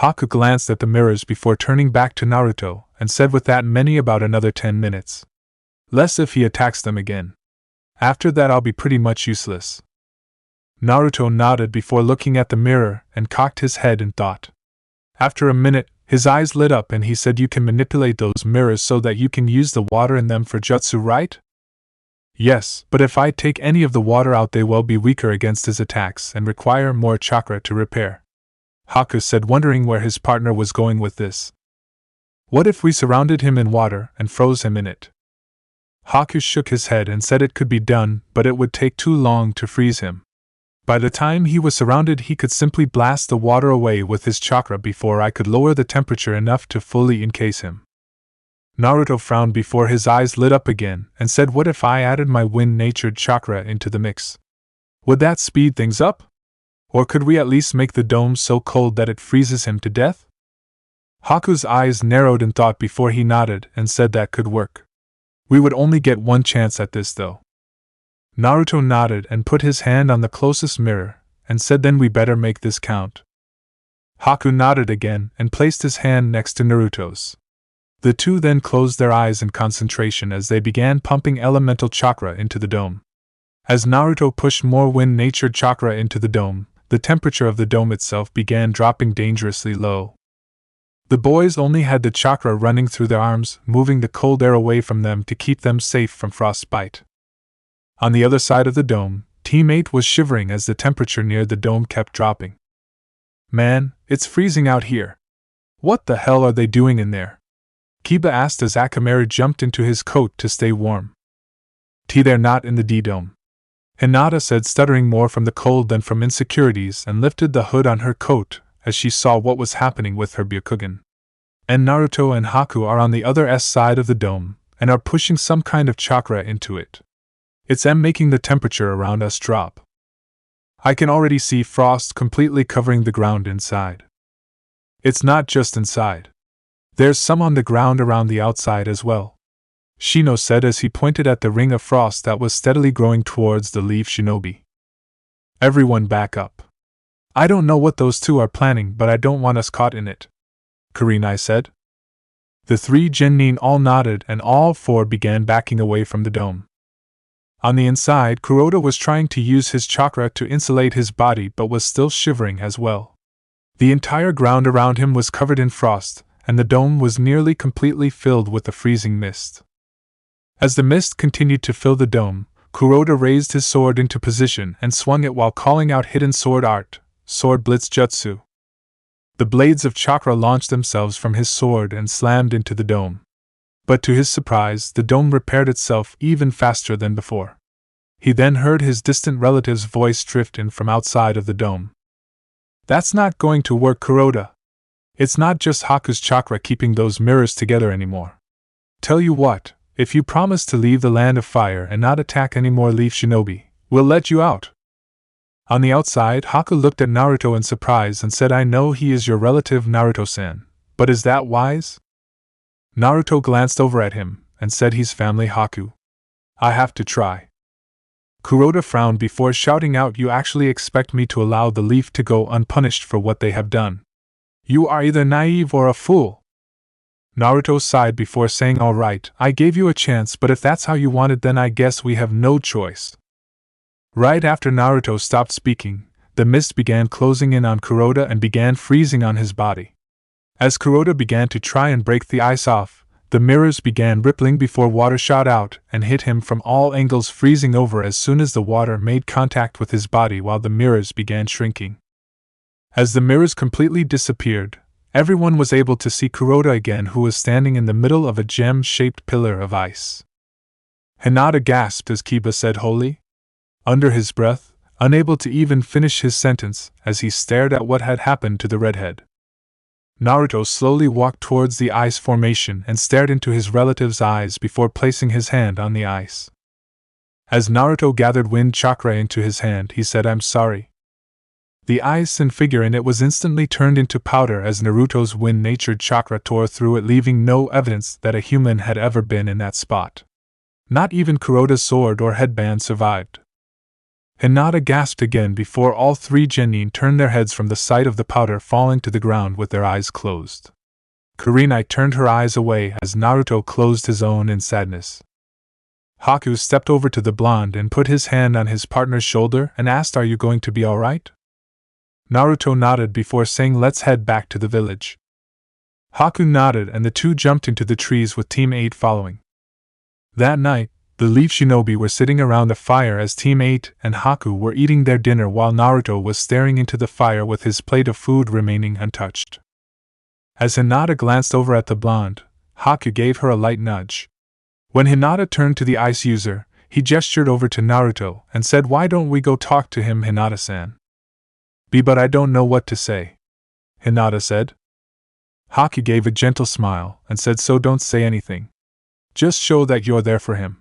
Haku glanced at the mirrors before turning back to Naruto and said, "With that many, about another 10 minutes. Less if he attacks them again. After that I'll be pretty much useless." Naruto nodded before looking at the mirror and cocked his head in thought. After a minute, his eyes lit up and he said, "You can manipulate those mirrors so that you can use the water in them for jutsu, right?" "Yes, but if I take any of the water out they will be weaker against his attacks and require more chakra to repair," Haku said, wondering where his partner was going with this. "What if we surrounded him in water and froze him in it?" Haku shook his head and said it could be done, but it would take too long to freeze him. By the time he was surrounded he could simply blast the water away with his chakra before I could lower the temperature enough to fully encase him. Naruto frowned before his eyes lit up again and said, "What if I added my wind-natured chakra into the mix? Would that speed things up? Or could we at least make the dome so cold that it freezes him to death?" Haku's eyes narrowed in thought before he nodded and said that could work. We would only get one chance at this though. Naruto nodded and put his hand on the closest mirror, and said then we better make this count. Haku nodded again and placed his hand next to Naruto's. The two then closed their eyes in concentration as they began pumping elemental chakra into the dome. As Naruto pushed more wind-natured chakra into the dome, the temperature of the dome itself began dropping dangerously low. The boys only had the chakra running through their arms, moving the cold air away from them to keep them safe from frostbite. On the other side of the dome, Team 8 was shivering as the temperature near the dome kept dropping. Man, it's freezing out here. What the hell are they doing in there? Kiba asked as Akamaru jumped into his coat to stay warm. They're not in the D-dome. Hinata said, stuttering more from the cold than from insecurities, and lifted the hood on her coat as she saw what was happening with her Byakugan. And Naruto and Haku are on the other side of the dome, and are pushing some kind of chakra into it. It's making the temperature around us drop. I can already see frost completely covering the ground inside. It's not just inside. There's some on the ground around the outside as well, Shino said as he pointed at the ring of frost that was steadily growing towards the leaf shinobi. Everyone back up. I don't know what those two are planning, but I don't want us caught in it, Kurenai said. The three genin all nodded and all four began backing away from the dome. On the inside, Kuroda was trying to use his chakra to insulate his body but was still shivering as well. The entire ground around him was covered in frost, and the dome was nearly completely filled with the freezing mist. As the mist continued to fill the dome, Kuroda raised his sword into position and swung it while calling out hidden sword art, sword blitz jutsu. The blades of chakra launched themselves from his sword and slammed into the dome. But to his surprise, the dome repaired itself even faster than before. He then heard his distant relative's voice drift in from outside of the dome. That's not going to work, Kuroda. It's not just Haku's chakra keeping those mirrors together anymore. Tell you what, if you promise to leave the land of fire and not attack any more leaf shinobi, we'll let you out. On the outside, Haku looked at Naruto in surprise and said, I know he is your relative Naruto-san, but is that wise? Naruto glanced over at him and said, he's family Haku. I have to try. Kuroda frowned before shouting out, you actually expect me to allow the leaf to go unpunished for what they have done? You are either naive or a fool. Naruto sighed before saying, all right, I gave you a chance, but if that's how you want it, then I guess we have no choice. Right after Naruto stopped speaking, the mist began closing in on Kuroda and began freezing on his body. As Kuroda began to try and break the ice off, the mirrors began rippling before water shot out and hit him from all angles, freezing over as soon as the water made contact with his body while the mirrors began shrinking. As the mirrors completely disappeared, everyone was able to see Kuroda again, who was standing in the middle of a gem-shaped pillar of ice. Hinata gasped as Kiba said, holy? Under his breath, unable to even finish his sentence as he stared at what had happened to the redhead. Naruto slowly walked towards the ice formation and stared into his relative's eyes before placing his hand on the ice. As Naruto gathered wind chakra into his hand, he said, I'm sorry. The ice and figure in it was instantly turned into powder as Naruto's wind-natured chakra tore through it, leaving no evidence that a human had ever been in that spot. Not even Kuroda's sword or headband survived. Hinata gasped again before all three genin turned their heads from the sight of the powder falling to the ground with their eyes closed. Kurenai turned her eyes away as Naruto closed his own in sadness. Haku stepped over to the blonde and put his hand on his partner's shoulder and asked, are you going to be alright? Naruto nodded before saying, let's head back to the village. Haku nodded and the two jumped into the trees with Team 8 following. That night, the leaf shinobi were sitting around the fire as Team 8 and Haku were eating their dinner while Naruto was staring into the fire with his plate of food remaining untouched. As Hinata glanced over at the blonde, Haku gave her a light nudge. When Hinata turned to the ice user, he gestured over to Naruto and said, why don't we go talk to him, Hinata-san? But I don't know what to say, Hinata said. Haku gave a gentle smile and said, so don't say anything. Just show that you're there for him.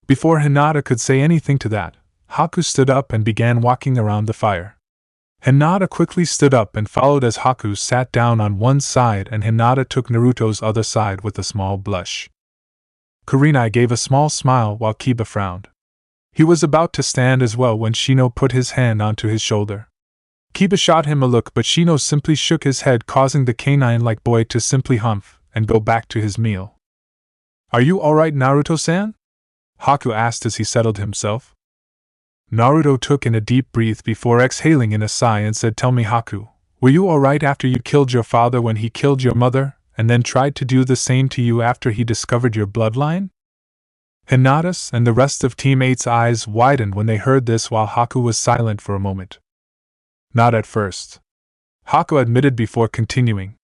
Before Hinata could say anything to that, Haku stood up and began walking around the fire. Hinata quickly stood up and followed as Haku sat down on one side and Hinata took Naruto's other side with a small blush. Kurenai gave a small smile while Kiba frowned. He was about to stand as well when Shino put his hand onto his shoulder. Kiba shot him a look, but Shino simply shook his head, causing the canine-like boy to simply humph and go back to his meal. "Are you alright, Naruto-san?" Haku asked as he settled himself. Naruto took in a deep breath before exhaling in a sigh and said, "Tell me, Haku, were you alright after you killed your father when he killed your mother, and then tried to do the same to you after he discovered your bloodline?" Hinata's and the rest of Team 8's eyes widened when they heard this, while Haku was silent for a moment. "Not at first," Haku admitted before continuing.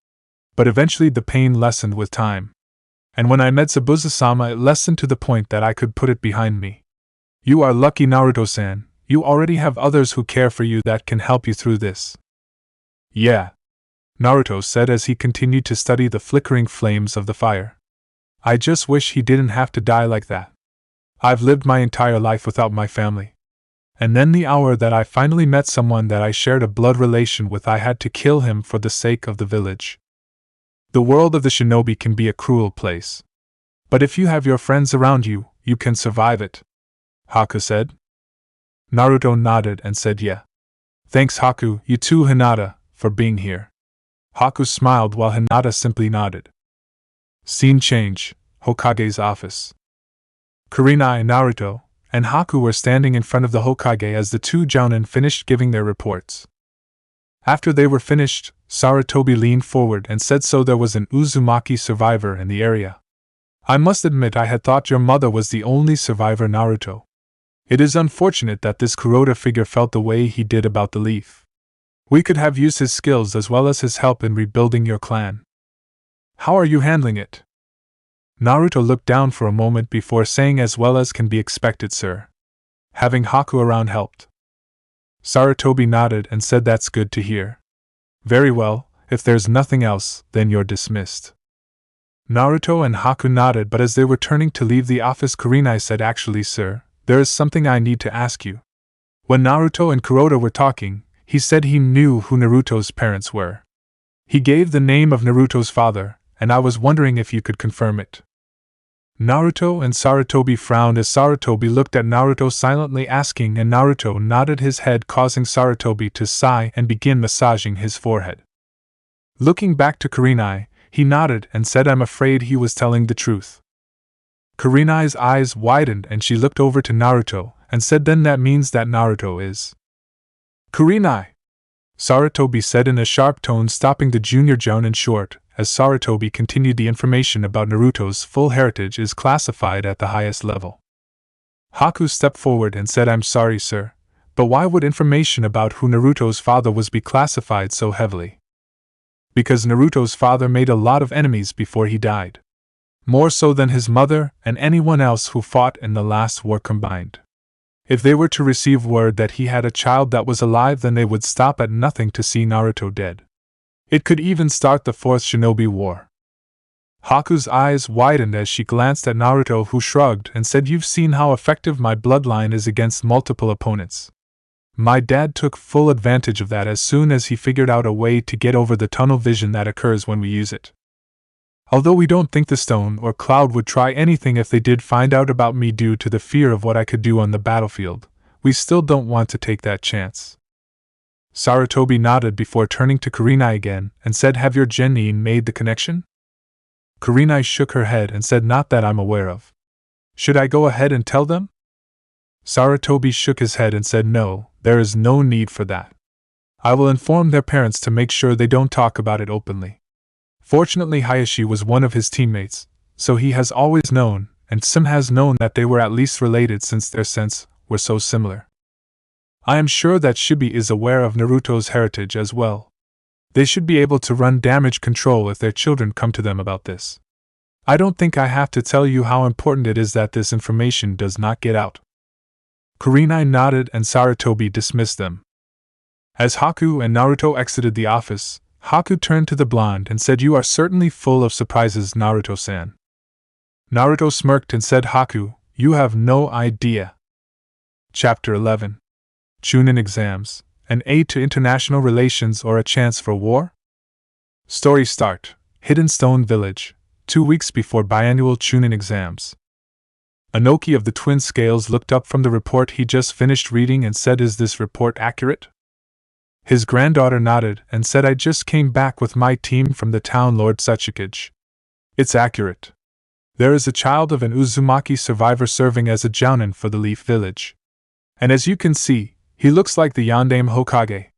"But eventually the pain lessened with time. And when I met Zabuza-sama, it lessened to the point that I could put it behind me. You are lucky, Naruto-san. You already have others who care for you that can help you through this." "Yeah," Naruto said as he continued to study the flickering flames of the fire. "I just wish he didn't have to die like that. I've lived my entire life without my family. And then the hour that I finally met someone that I shared a blood relation with, I had to kill him for the sake of the village. The world of the shinobi can be a cruel place. But if you have your friends around you, you can survive it," Haku said. Naruto nodded and said, "Yeah. Thanks, Haku, you too, Hinata, for being here." Haku smiled while Hinata simply nodded. Scene change, Hokage's office. Kurenai, Naruto, and Haku were standing in front of the Hokage as the two jounin finished giving their reports. After they were finished, Sarutobi leaned forward and said, "So there was an Uzumaki survivor in the area. I must admit I had thought your mother was the only survivor, Naruto. It is unfortunate that this Kuroda figure felt the way he did about the leaf. We could have used his skills as well as his help in rebuilding your clan. How are you handling it?" Naruto looked down for a moment before saying, "As well as can be expected, sir. Having Haku around helped." Sarutobi nodded and said, "That's good to hear. Very well, if there's nothing else, then you're dismissed." Naruto and Haku nodded, but as they were turning to leave the office, Kurenai said, "Actually, sir, there is something I need to ask you." When Naruto and Kuroda were talking, he said he knew who Naruto's parents were. He gave the name of Naruto's father, and I was wondering if you could confirm it. Naruto and Sarutobi frowned as Sarutobi looked at Naruto silently asking, and Naruto nodded his head, causing Sarutobi to sigh and begin massaging his forehead. Looking back to Kurenai, he nodded and said, "I'm afraid he was telling the truth." Kurenai's eyes widened and she looked over to Naruto and said, "Then that means that Naruto is..." "Kurenai!" Sarutobi said in a sharp tone, stopping the junior jounin short, as Sarutobi continued, "The information about Naruto's full heritage is classified at the highest level." Haku stepped forward and said, "I'm sorry, sir, but why would information about who Naruto's father was be classified so heavily?" "Because Naruto's father made a lot of enemies before he died. More so than his mother and anyone else who fought in the last war combined. If they were to receive word that he had a child that was alive, then they would stop at nothing to see Naruto dead. It could even start the Fourth Shinobi War." Haku's eyes widened as she glanced at Naruto, who shrugged and said, "You've seen how effective my bloodline is against multiple opponents. My dad took full advantage of that as soon as he figured out a way to get over the tunnel vision that occurs when we use it. Although we don't think the stone or cloud would try anything if they did find out about me due to the fear of what I could do on the battlefield, we still don't want to take that chance." Sarutobi nodded before turning to Kurenai again and said, "Have your genin made the connection?" Kurenai shook her head and said, "Not that I'm aware of. Should I go ahead and tell them?" Sarutobi shook his head and said, "No, there is no need for that. I will inform their parents to make sure they don't talk about it openly. Fortunately, Hayashi was one of his teammates, so he has always known, and Sim has known that they were at least related since their scents were so similar. I am sure that Shibi is aware of Naruto's heritage as well. They should be able to run damage control if their children come to them about this. I don't think I have to tell you how important it is that this information does not get out." Kurenai nodded and Sarutobi dismissed them. As Haku and Naruto exited the office, Haku turned to the blonde and said, "You are certainly full of surprises, Naruto-san." Naruto smirked and said, "Haku, you have no idea." Chapter 11. Chunin Exams, an aid to international relations or a chance for war? Story start, Hidden Stone Village, 2 weeks before biannual Chunin exams. Anoki of the twin scales looked up from the report he just finished reading and said, "Is this report accurate?" His granddaughter nodded and said, "I just came back with my team from the town, Lord Sachikage. It's accurate. There is a child of an Uzumaki survivor serving as a jounin for the Leaf Village. And as you can see, he looks like the Yondaime Hokage.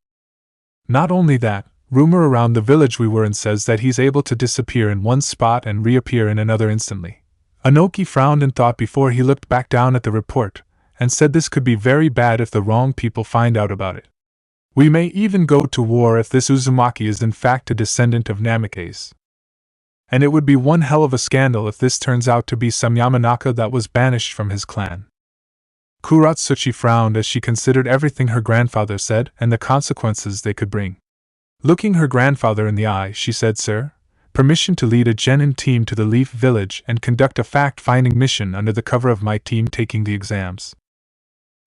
Not only that, rumor around the village we were in says that he's able to disappear in one spot and reappear in another instantly." Anoki frowned and thought before he looked back down at the report, and said this could be very bad if the wrong people find out about it. We may even go to war if this Uzumaki is in fact a descendant of Namikaze. And it would be one hell of a scandal if this turns out to be some Yamanaka that was banished from his clan. Kuratsuchi frowned as she considered everything her grandfather said and the consequences they could bring. Looking her grandfather in the eye, she said, "Sir, permission to lead a genin team to the Leaf Village and conduct a fact-finding mission under the cover of my team taking the exams."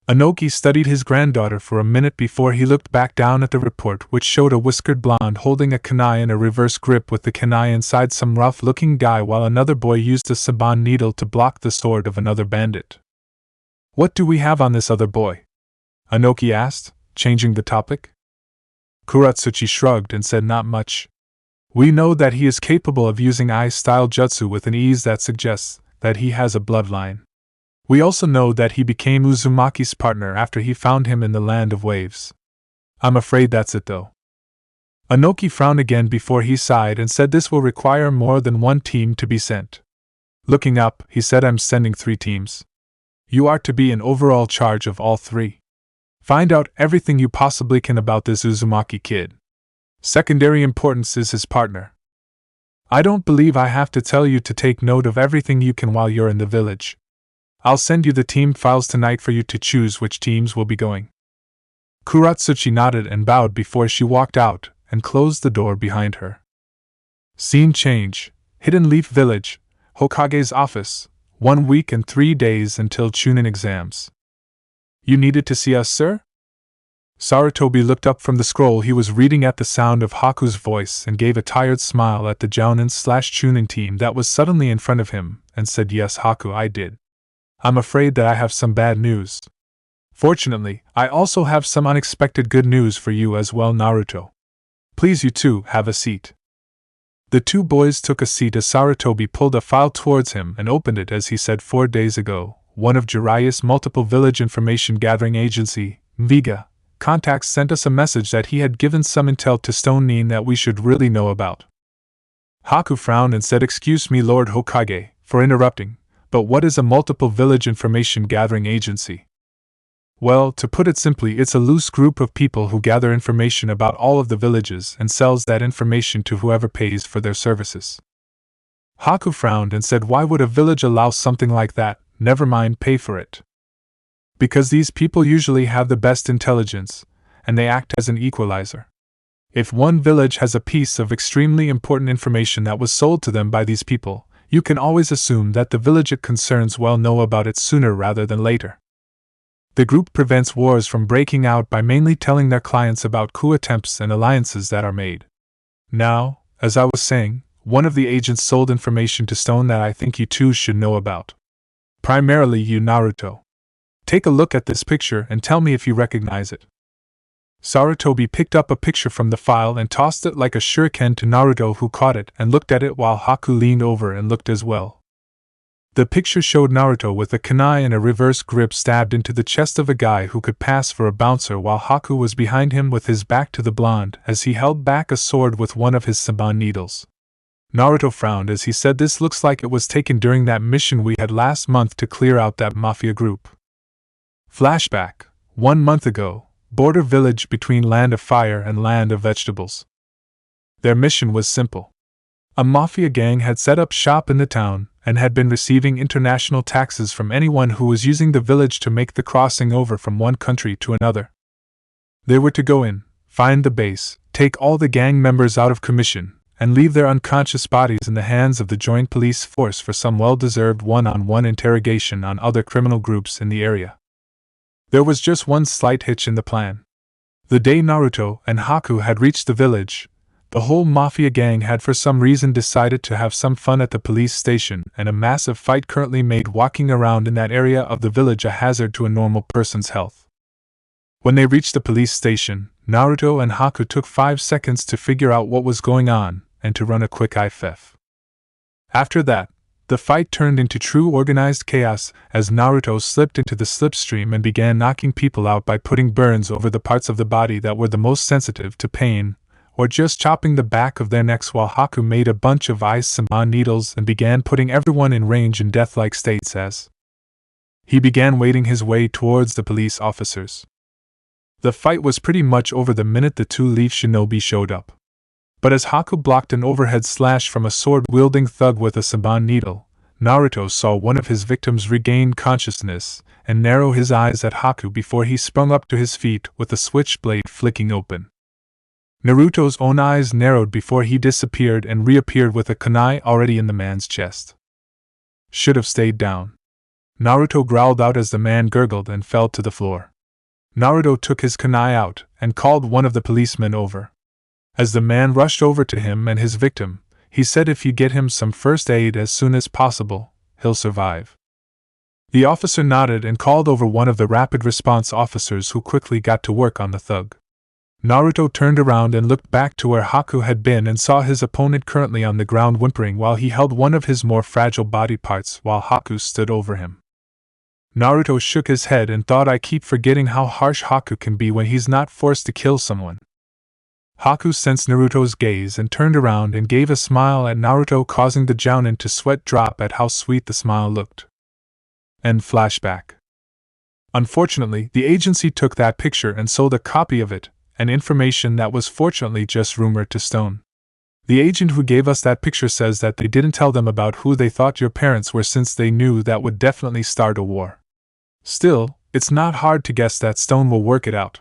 Anoki studied his granddaughter for a minute before he looked back down at the report, which showed a whiskered blonde holding a kunai in a reverse grip with the kunai inside some rough-looking guy while another boy used a saban needle to block the sword of another bandit. "What do we have on this other boy?" Anoki asked, changing the topic. Kuratsuchi shrugged and said, "Not much. We know that he is capable of using Eye-style jutsu with an ease that suggests that he has a bloodline. We also know that he became Uzumaki's partner after he found him in the Land of Waves. I'm afraid that's it though." Anoki frowned again before he sighed and said, "This will require more than one team to be sent." Looking up, he said, "I'm sending 3 teams. You are to be in overall charge of all 3. Find out everything you possibly can about this Uzumaki kid. Secondary importance is his partner. I don't believe I have to tell you to take note of everything you can while you're in the village. I'll send you the team files tonight for you to choose which teams will be going." Kuratsuchi nodded and bowed before she walked out and closed the door behind her. Scene change: Hidden Leaf Village, Hokage's office, 1 week and 3 days until Chunin exams. "You needed to see us, sir?" Sarutobi looked up from the scroll he was reading at the sound of Haku's voice and gave a tired smile at the Jounin/Chunin team that was suddenly in front of him, and said, "Yes, Haku, I did. I'm afraid that I have some bad news. Fortunately, I also have some unexpected good news for you as well, Naruto. Please, you two, have a seat." The 2 boys took a seat as Sarutobi pulled a file towards him and opened it as he said, 4 days ago, one of Jiraiya's multiple village information gathering agency, Viga, contacts sent us a message that he had given some intel to Stone Nin that we should really know about. Haku frowned and said, "Excuse me, Lord Hokage, for interrupting, but what is a multiple village information gathering agency?" "Well, to put it simply, it's a loose group of people who gather information about all of the villages and sells that information to whoever pays for their services." Haku frowned and said, "Why would a village allow something like that, never mind pay for it?" "Because these people usually have the best intelligence, and they act as an equalizer. If one village has a piece of extremely important information that was sold to them by these people, you can always assume that the village it concerns will know about it sooner rather than later. The group prevents wars from breaking out by mainly telling their clients about coup attempts and alliances that are made. Now, as I was saying, one of the agents sold information to Stone that I think you two should know about. Primarily you, Naruto. Take a look at this picture and tell me if you recognize it." Sarutobi picked up a picture from the file and tossed it like a shuriken to Naruto, who caught it and looked at it while Haku leaned over and looked as well. The picture showed Naruto with a kunai and a reverse grip stabbed into the chest of a guy who could pass for a bouncer, while Haku was behind him with his back to the blonde as he held back a sword with one of his saban needles. Naruto frowned as he said, "This looks like it was taken during that mission we had last month to clear out that mafia group." Flashback: 1 month ago, border village between Land of Fire and Land of Vegetables. Their mission was simple. A mafia gang had set up shop in the town and had been receiving international taxes from anyone who was using the village to make the crossing over from one country to another. They were to go in, find the base, take all the gang members out of commission, and leave their unconscious bodies in the hands of the joint police force for some well-deserved one-on-one interrogation on other criminal groups in the area. There was just one slight hitch in the plan. The day Naruto and Haku had reached the village, The whole mafia gang had for some reason decided to have some fun at the police station, and a massive fight currently made walking around in that area of the village a hazard to a normal person's health. When they reached the police station, Naruto and Haku took 5 seconds to figure out what was going on, and to run a quick IFF. After that, the fight turned into true organized chaos as Naruto slipped into the slipstream and began knocking people out by putting burns over the parts of the body that were the most sensitive to pain, or just chopping the back of their necks, while Haku made a bunch of ice saman needles and began putting everyone in range in death-like states as he began wading his way towards the police officers. The fight was pretty much over the minute the two-leaf shinobi showed up. But as Haku blocked an overhead slash from a sword-wielding thug with a saban needle, Naruto saw one of his victims regain consciousness and narrow his eyes at Haku before he sprung up to his feet with the switchblade flicking open. Naruto's own eyes narrowed before he disappeared and reappeared with a kunai already in the man's chest. Should have stayed down. Naruto growled out as the man gurgled and fell to the floor. Naruto took his kunai out and called one of the policemen over. As the man rushed over to him and his victim, he said if you get him some first aid as soon as possible, he'll survive. The officer nodded and called over one of the rapid response officers, who quickly got to work on the thug. Naruto turned around and looked back to where Haku had been and saw his opponent currently on the ground whimpering while he held one of his more fragile body parts while Haku stood over him. Naruto shook his head and thought, I keep forgetting how harsh Haku can be when he's not forced to kill someone. Haku sensed Naruto's gaze and turned around and gave a smile at Naruto, causing the jounin to sweat drop at how sweet the smile looked. End flashback. Unfortunately, the agency took that picture and sold a copy of it, and information that was fortunately just rumored to Stone. The agent who gave us that picture says that they didn't tell them about who they thought your parents were, since they knew that would definitely start a war. Still, it's not hard to guess that Stone will work it out.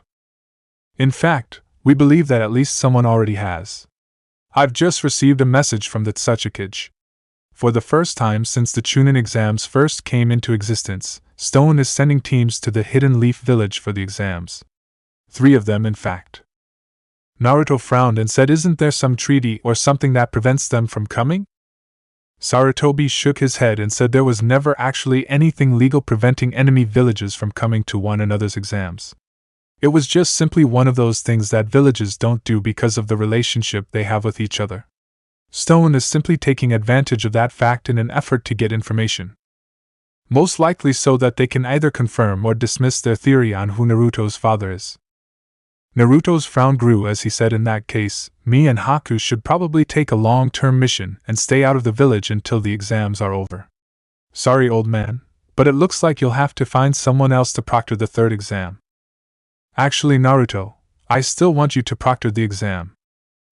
In fact, we believe that at least someone already has. I've just received a message from the Tsuchikage. For the first time since the Chunin exams first came into existence, Stone is sending teams to the Hidden Leaf Village for the exams. 3 of them, in fact. Naruto frowned and said, isn't there some treaty or something that prevents them from coming? Sarutobi shook his head and said there was never actually anything legal preventing enemy villages from coming to one another's exams. It was just simply one of those things that villages don't do because of the relationship they have with each other. Stone is simply taking advantage of that fact in an effort to get information. Most likely so that they can either confirm or dismiss their theory on who Naruto's father is. Naruto's frown grew as he said, in that case, me and Haku should probably take a long-term mission and stay out of the village until the exams are over. Sorry, old man, but it looks like you'll have to find someone else to proctor the 3rd exam. Actually, Naruto, I still want you to proctor the exam.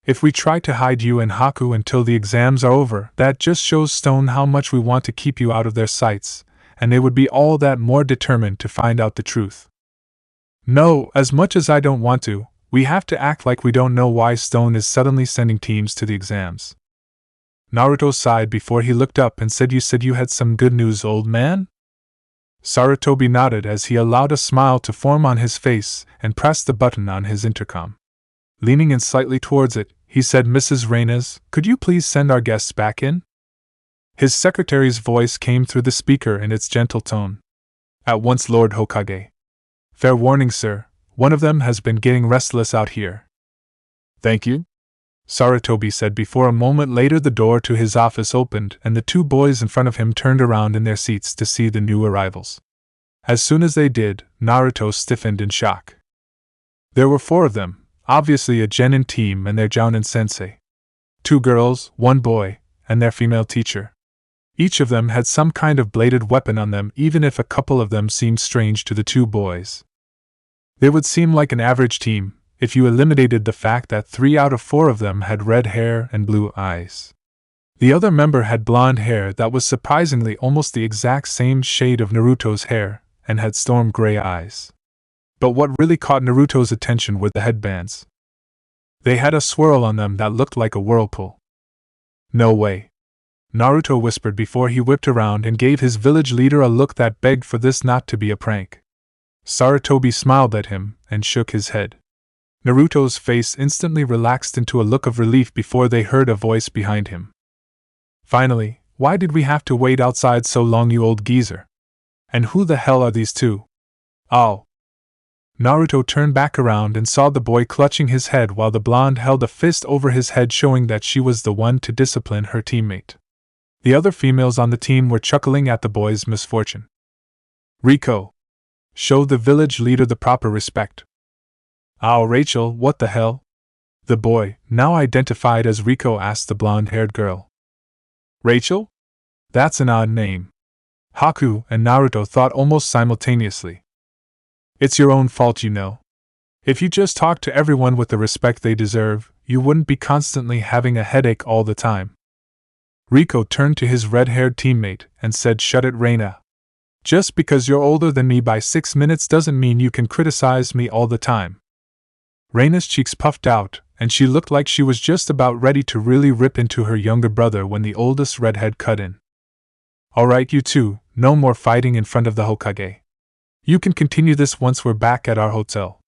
If we try to hide you and Haku until the exams are over, that just shows Stone how much we want to keep you out of their sights, and they would be all that more determined to find out the truth. No, as much as I don't want to, we have to act like we don't know why Stone is suddenly sending teams to the exams. Naruto sighed before he looked up and said you had some good news, old man? Sarutobi nodded as he allowed a smile to form on his face and pressed the button on his intercom. Leaning in slightly towards it, he said, Mrs. Reynes, could you please send our guests back in? His secretary's voice came through the speaker in its gentle tone. At once, Lord Hokage. Fair warning, sir, one of them has been getting restless out here. Thank you, Sarutobi said before a moment later the door to his office opened and the 2 boys in front of him turned around in their seats to see the new arrivals. As soon as they did, Naruto stiffened in shock. There were 4 of them, obviously a genin team and their jounin sensei. 2 girls, 1 boy, and their female teacher. Each of them had some kind of bladed weapon on them, even if a couple of them seemed strange to the 2 boys. They would seem like an average team, if you eliminated the fact that 3 out of 4 of them had red hair and blue eyes. The other member had blonde hair that was surprisingly almost the exact same shade of Naruto's hair, and had storm gray eyes. But what really caught Naruto's attention were the headbands. They had a swirl on them that looked like a whirlpool. No way, Naruto whispered before he whipped around and gave his village leader a look that begged for this not to be a prank. Sarutobi smiled at him and shook his head. Naruto's face instantly relaxed into a look of relief before they heard a voice behind him. Finally, why did we have to wait outside so long, you old geezer? And who the hell are these two? Oh. Naruto turned back around and saw the boy clutching his head while the blonde held a fist over his head, showing that she was the one to discipline her teammate. The other females on the team were chuckling at the boy's misfortune. Rico. Show the village leader the proper respect. Oh, Rachel, what the hell? The boy, now identified as Rico, asked the blonde-haired girl. Rachel? That's an odd name. Haku and Naruto thought almost simultaneously. It's your own fault, you know. If you just talked to everyone with the respect they deserve, you wouldn't be constantly having a headache all the time. Rico turned to his red-haired teammate and said, Shut it, Reina. Just because you're older than me by 6 minutes doesn't mean you can criticize me all the time. Reina's cheeks puffed out, and she looked like she was just about ready to really rip into her younger brother when the oldest redhead cut in. Alright, you two, no more fighting in front of the Hokage. You can continue this once we're back at our hotel.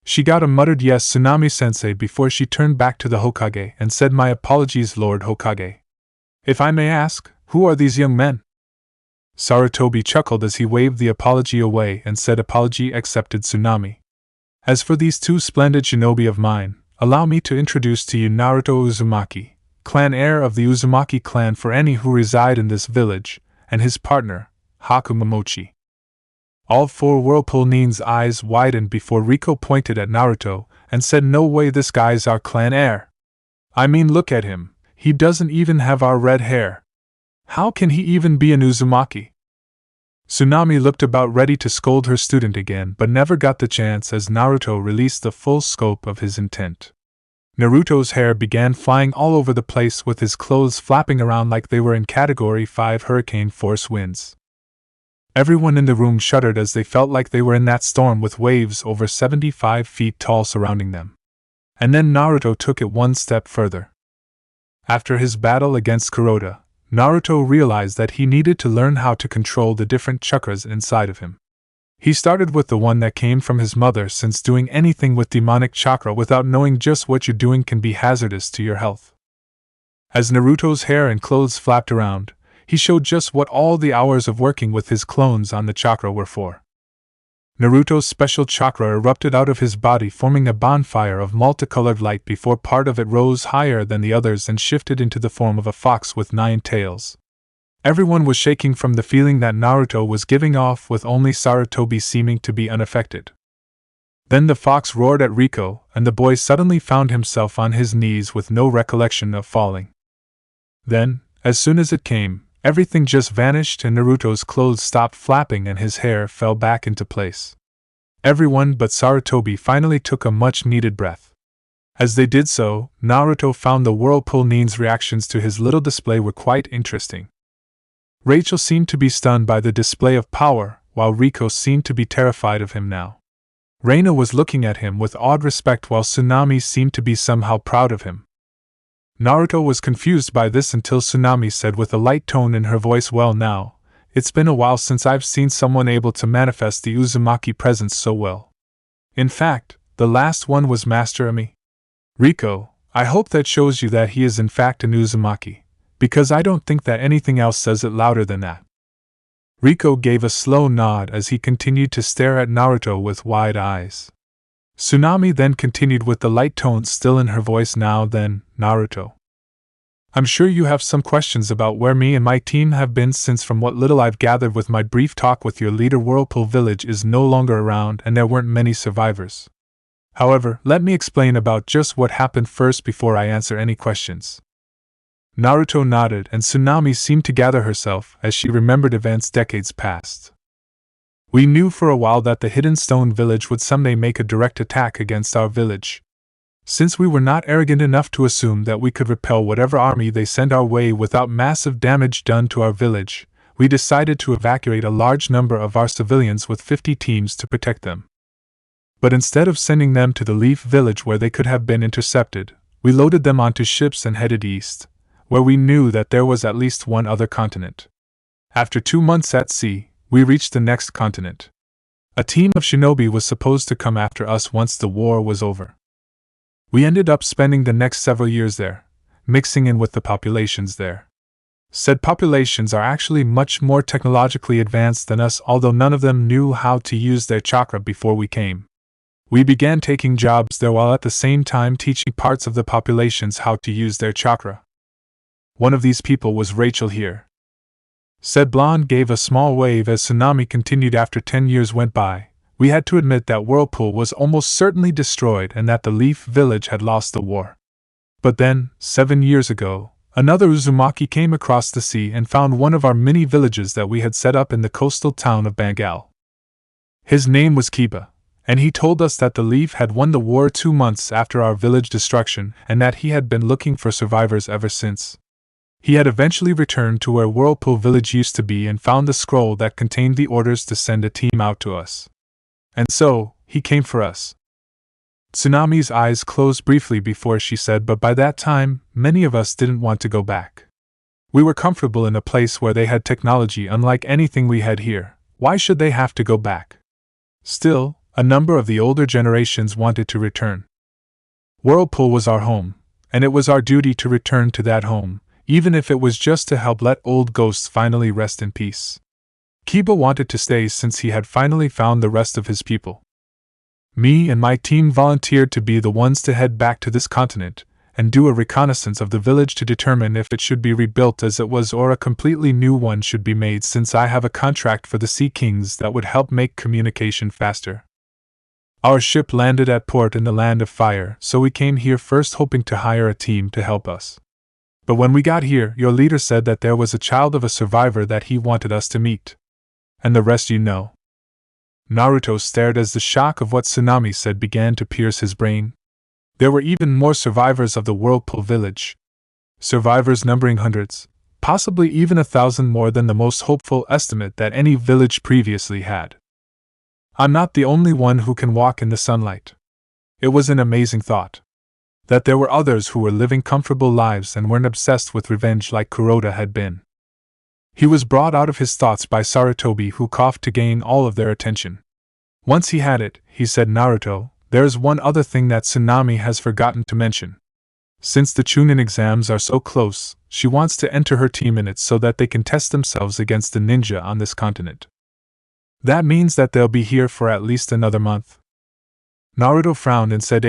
She got a muttered yes, Tsunami-sensei, before she turned back to the Hokage and said, My apologies, Lord Hokage. If I may ask, who are these young men? Sarutobi chuckled as he waved the apology away and said, Apology accepted, Tsunami. As for these two splendid shinobi of mine, allow me to introduce to you Naruto Uzumaki, clan heir of the Uzumaki clan for any who reside in this village, and his partner, Haku Momochi. All four Whirlpool Nin's eyes widened before Rico pointed at Naruto and said, No way, this guy's our clan heir. I mean, look at him, he doesn't even have our red hair. How can he even be an Uzumaki? Tsunami looked about ready to scold her student again, but never got the chance as Naruto released the full scope of his intent. Naruto's hair began flying all over the place, with his clothes flapping around like they were in Category 5 hurricane force winds. Everyone in the room shuddered as they felt like they were in that storm with waves over 75 feet tall surrounding them. And then Naruto took it one step further. After his battle against Kuroda, Naruto realized that he needed to learn how to control the different chakras inside of him. He started with the one that came from his mother, since doing anything with demonic chakra without knowing just what you're doing can be hazardous to your health. As Naruto's hair and clothes flapped around, he showed just what all the hours of working with his clones on the chakra were for. Naruto's special chakra erupted out of his body, forming a bonfire of multicolored light before part of it rose higher than the others and shifted into the form of a fox with 9 tails. Everyone was shaking from the feeling that Naruto was giving off, with only Sarutobi seeming to be unaffected. Then the fox roared at Rico, and the boy suddenly found himself on his knees with no recollection of falling. Then, as soon as it came, everything just vanished and Naruto's clothes stopped flapping and his hair fell back into place. Everyone but Sarutobi finally took a much-needed breath. As they did so, Naruto found the Whirlpool Nin's reactions to his little display were quite interesting. Rachel seemed to be stunned by the display of power, while Rico seemed to be terrified of him now. Reina was looking at him with awed respect, while Tsunami seemed to be somehow proud of him. Naruto was confused by this until Tsunami said with a light tone in her voice, Well now, it's been a while since I've seen someone able to manifest the Uzumaki presence so well. In fact, the last one was Master Ami. Rico, I hope that shows you that he is in fact an Uzumaki, because I don't think that anything else says it louder than that. Rico gave a slow nod as he continued to stare at Naruto with wide eyes. Tsunami then continued with the light tones still in her voice, Now then, Naruto. I'm sure you have some questions about where me and my team have been, since from what little I've gathered with my brief talk with your leader, Whirlpool Village is no longer around and there weren't many survivors. However, let me explain about just what happened first before I answer any questions. Naruto nodded and Tsunami seemed to gather herself as she remembered events decades past. We knew for a while that the Hidden Stone Village would someday make a direct attack against our village. Since we were not arrogant enough to assume that we could repel whatever army they sent our way without massive damage done to our village, we decided to evacuate a large number of our civilians with 50 teams to protect them. But instead of sending them to the Leaf Village where they could have been intercepted, we loaded them onto ships and headed east, where we knew that there was at least one other continent. After 2 months at sea, we reached the next continent. A team of shinobi was supposed to come after us once the war was over. We ended up spending the next several years there, mixing in with the populations there. Said populations are actually much more technologically advanced than us, although none of them knew how to use their chakra before we came. We began taking jobs there while at the same time teaching parts of the populations how to use their chakra. One of these people was Rachel here. Said blonde gave a small wave as Tsunami continued. After 10 years went by, we had to admit that Whirlpool was almost certainly destroyed and that the Leaf Village had lost the war. But then, 7 years ago, another Uzumaki came across the sea and found one of our mini villages that we had set up in the coastal town of Bengal. His name was Kiba, and he told us that the Leaf had won the war 2 months after our village destruction and that he had been looking for survivors ever since. He had eventually returned to where Whirlpool Village used to be and found the scroll that contained the orders to send a team out to us. And so, he came for us. Tsunami's eyes closed briefly before she said, but by that time, many of us didn't want to go back. We were comfortable in a place where they had technology unlike anything we had here. Why should they have to go back? Still, a number of the older generations wanted to return. Whirlpool was our home, and it was our duty to return to that home, even if it was just to help let old ghosts finally rest in peace. Kiba wanted to stay since he had finally found the rest of his people. Me and my team volunteered to be the ones to head back to this continent and do a reconnaissance of the village to determine if it should be rebuilt as it was or a completely new one should be made, since I have a contract for the Sea Kings that would help make communication faster. Our ship landed at port in the Land of Fire, so we came here first hoping to hire a team to help us. But when we got here, your leader said that there was a child of a survivor that he wanted us to meet. And the rest you know. Naruto stared as the shock of what Tsunami said began to pierce his brain. There were even more survivors of the Whirlpool Village. Survivors numbering hundreds, possibly even 1,000 more than the most hopeful estimate that any village previously had. I'm not the only one who can walk in the sunlight. It was an amazing thought. That there were others who were living comfortable lives and weren't obsessed with revenge like Kuroda had been. He was brought out of his thoughts by Sarutobi, who coughed to gain all of their attention. Once he had it, he said, Naruto, there's one other thing that Tsunami has forgotten to mention. Since the Chunin exams are so close, she wants to enter her team in it so that they can test themselves against the ninja on this continent. That means that they'll be here for at least another month. Naruto frowned and said,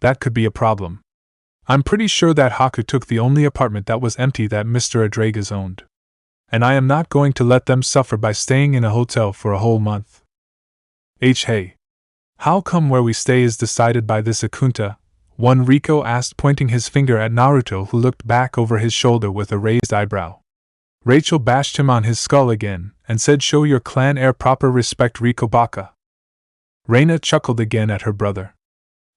that could be a problem. I'm pretty sure that Haku took the only apartment that was empty that Mr. Adragas owned. And I am not going to let them suffer by staying in a hotel for a whole month. Hey. How come where we stay is decided by this Akunta? One Riko asked, pointing his finger at Naruto, who looked back over his shoulder with a raised eyebrow. Rachel bashed him on his skull again, and said, show your clan heir proper respect, Riko Baka. Reina chuckled again at her brother.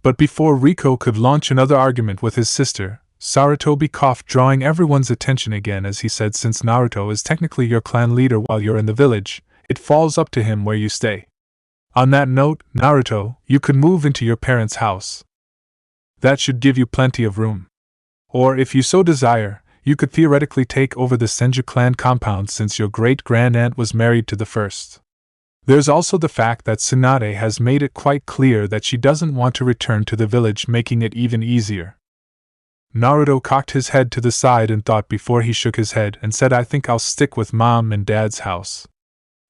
But before Riko could launch another argument with his sister, Sarutobi coughed, drawing everyone's attention again as he said, since Naruto is technically your clan leader while you're in the village, it falls up to him where you stay. On that note, Naruto, you could move into your parents' house. That should give you plenty of room. Or, if you so desire, you could theoretically take over the Senju clan compound since your great-grandaunt was married to the first. There's also the fact that Tsunade has made it quite clear that she doesn't want to return to the village, making it even easier. Naruto cocked his head to the side and thought before he shook his head and said, I think I'll stick with Mom and Dad's house.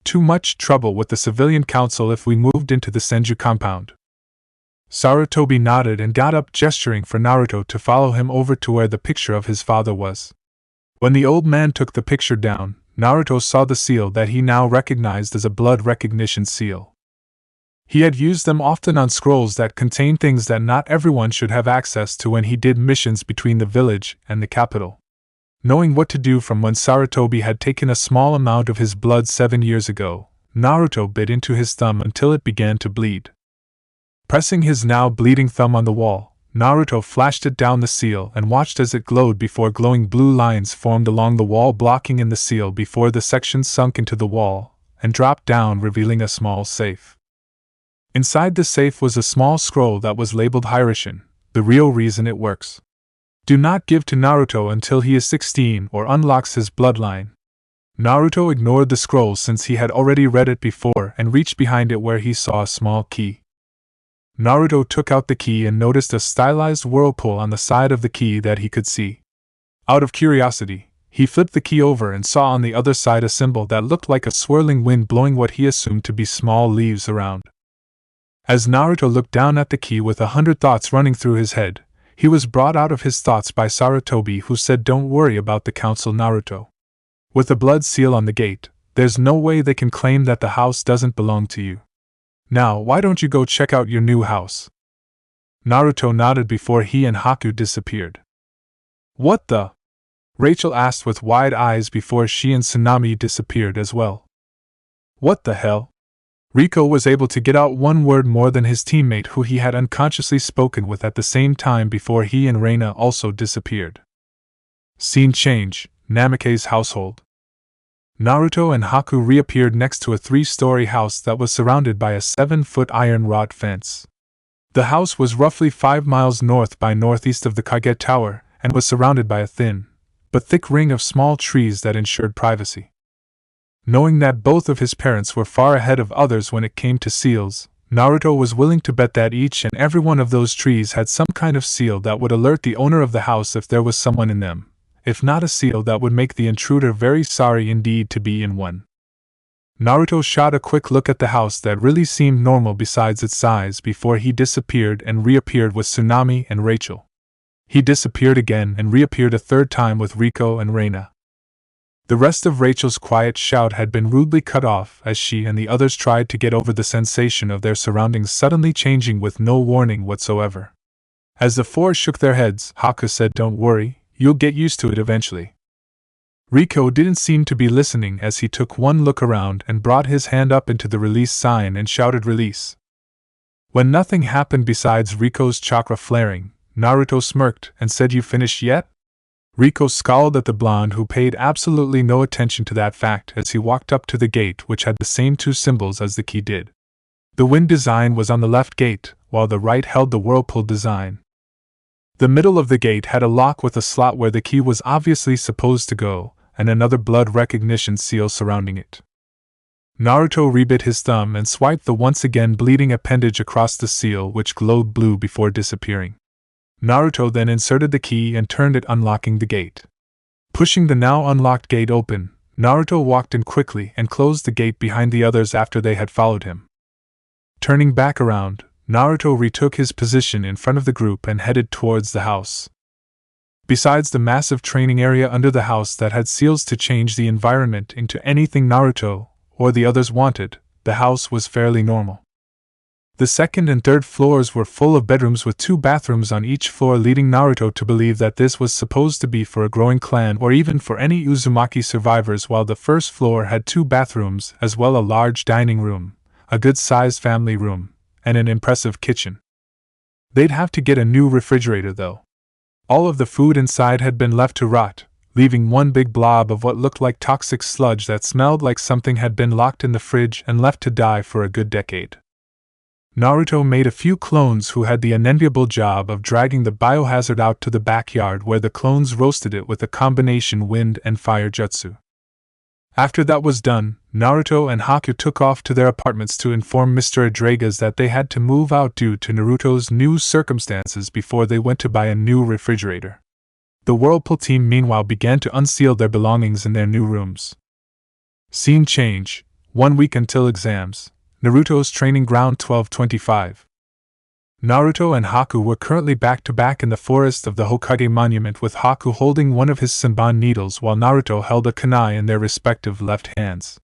Too much trouble with the civilian council if we moved into the Senju compound. Sarutobi nodded and got up, gesturing for Naruto to follow him over to where the picture of his father was. When the old man took the picture down, Naruto saw the seal that he now recognized as a blood recognition seal. He had used them often on scrolls that contained things that not everyone should have access to when he did missions between the village and the capital. Knowing what to do from when Sarutobi had taken a small amount of his blood 7 years ago, Naruto bit into his thumb until it began to bleed. Pressing his now bleeding thumb on the wall, Naruto flashed it down the seal and watched as it glowed before glowing blue lines formed along the wall, blocking in the seal before the section sunk into the wall and dropped down, revealing a small safe. Inside the safe was a small scroll that was labeled Hirashin, the real reason it works. Do not give to Naruto until he is 16 or unlocks his bloodline. Naruto ignored the scroll since he had already read it before and reached behind it where he saw a small key. Naruto took out the key and noticed a stylized whirlpool on the side of the key that he could see. Out of curiosity, he flipped the key over and saw on the other side a symbol that looked like a swirling wind blowing what he assumed to be small leaves around. As Naruto looked down at the key with 100 thoughts running through his head, he was brought out of his thoughts by Sarutobi, who said, "Don't worry about the council, Naruto. With the blood seal on the gate, there's no way they can claim that the house doesn't belong to you. Now, why don't you go check out your new house?" Naruto nodded before he and Haku disappeared. "What the?" Rachel asked with wide eyes before she and Tsunami disappeared as well. "What the hell?" Rico was able to get out one word more than his teammate, who he had unconsciously spoken with at the same time before he and Reina also disappeared. Scene change, Namake's household. Naruto and Haku reappeared next to a 3-story house that was surrounded by a 7-foot iron rod fence. The house was roughly 5 miles north by northeast of the Kekkei Tower and was surrounded by a thin, but thick ring of small trees that ensured privacy. Knowing that both of his parents were far ahead of others when it came to seals, Naruto was willing to bet that each and every one of those trees had some kind of seal that would alert the owner of the house if there was someone in them, if not a seal that would make the intruder very sorry indeed to be in one. Naruto shot a quick look at the house that really seemed normal besides its size before he disappeared and reappeared with Tsunami and Rachel. He disappeared again and reappeared a third time with Rico and Reina. The rest of Rachel's quiet shout had been rudely cut off as she and the others tried to get over the sensation of their surroundings suddenly changing with no warning whatsoever. As the four shook their heads, Haku said, "Don't worry, you'll get used to it eventually." Rico didn't seem to be listening as he took one look around and brought his hand up into the release sign and shouted, "Release." When nothing happened besides Rico's chakra flaring, Naruto smirked and said, "You finished yet?" Rico scowled at the blonde, who paid absolutely no attention to that fact as he walked up to the gate, which had the same 2 symbols as the key did. The wind design was on the left gate, while the right held the whirlpool design. The middle of the gate had a lock with a slot where the key was obviously supposed to go, and another blood recognition seal surrounding it. Naruto rebit his thumb and swiped the once again bleeding appendage across the seal, which glowed blue before disappearing. Naruto then inserted the key and turned it, unlocking the gate. Pushing the now unlocked gate open, Naruto walked in quickly and closed the gate behind the others after they had followed him. Turning back around, Naruto retook his position in front of the group and headed towards the house. Besides the massive training area under the house that had seals to change the environment into anything Naruto or the others wanted, the house was fairly normal. The second and third floors were full of bedrooms with 2 bathrooms on each floor, leading Naruto to believe that this was supposed to be for a growing clan or even for any Uzumaki survivors, while the first floor had 2 bathrooms as well as a large dining room, a good-sized family room, and an impressive kitchen. They'd have to get a new refrigerator though. All of the food inside had been left to rot, leaving one big blob of what looked like toxic sludge that smelled like something had been locked in the fridge and left to die for a good decade. Naruto made a few clones who had the unenviable job of dragging the biohazard out to the backyard, where the clones roasted it with a combination wind and fire jutsu. After that was done, Naruto and Haku took off to their apartments to inform Mr. Adragas that they had to move out due to Naruto's new circumstances before they went to buy a new refrigerator. The Whirlpool team meanwhile began to unseal their belongings in their new rooms. Scene change, 1 week until exams. Naruto's training ground 1225. Naruto and Haku were currently back-to-back in the forest of the Hokage monument, with Haku holding one of his Senbon needles while Naruto held a kunai in their respective left hands.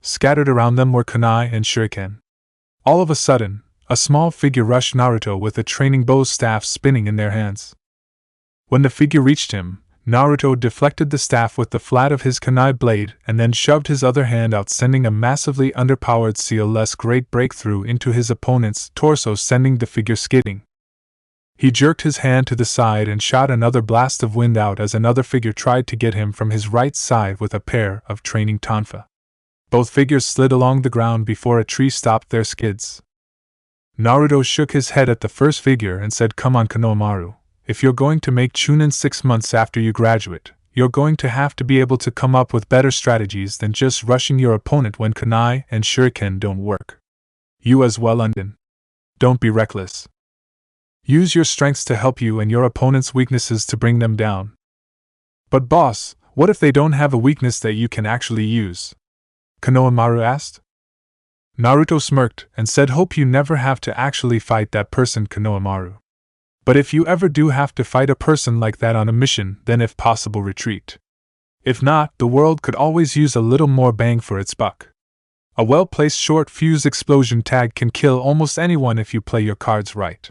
Scattered around them were kunai and shuriken. All of a sudden, a small figure rushed Naruto with a training bow staff spinning in their hands. When the figure reached him, Naruto deflected the staff with the flat of his kunai blade and then shoved his other hand out, sending a massively underpowered seal-less great breakthrough into his opponent's torso, sending the figure skidding. He jerked his hand to the side and shot another blast of wind out as another figure tried to get him from his right side with a pair of training tonfa. Both figures slid along the ground before a tree stopped their skids. Naruto shook his head at the first figure and said, "Come on, Konohamaru. If you're going to make Chunin 6 months after you graduate, you're going to have to be able to come up with better strategies than just rushing your opponent when kunai and shuriken don't work. You as well, London." Don't be reckless. Use your strengths to help you and your opponent's weaknesses to bring them down. But boss, what if they don't have a weakness that you can actually use? Konohamaru asked. Naruto smirked and said, hope you never have to actually fight that person, Konohamaru. But if you ever do have to fight a person like that on a mission, then if possible retreat. If not, the world could always use a little more bang for its buck. A well-placed short-fuse explosion tag can kill almost anyone if you play your cards right.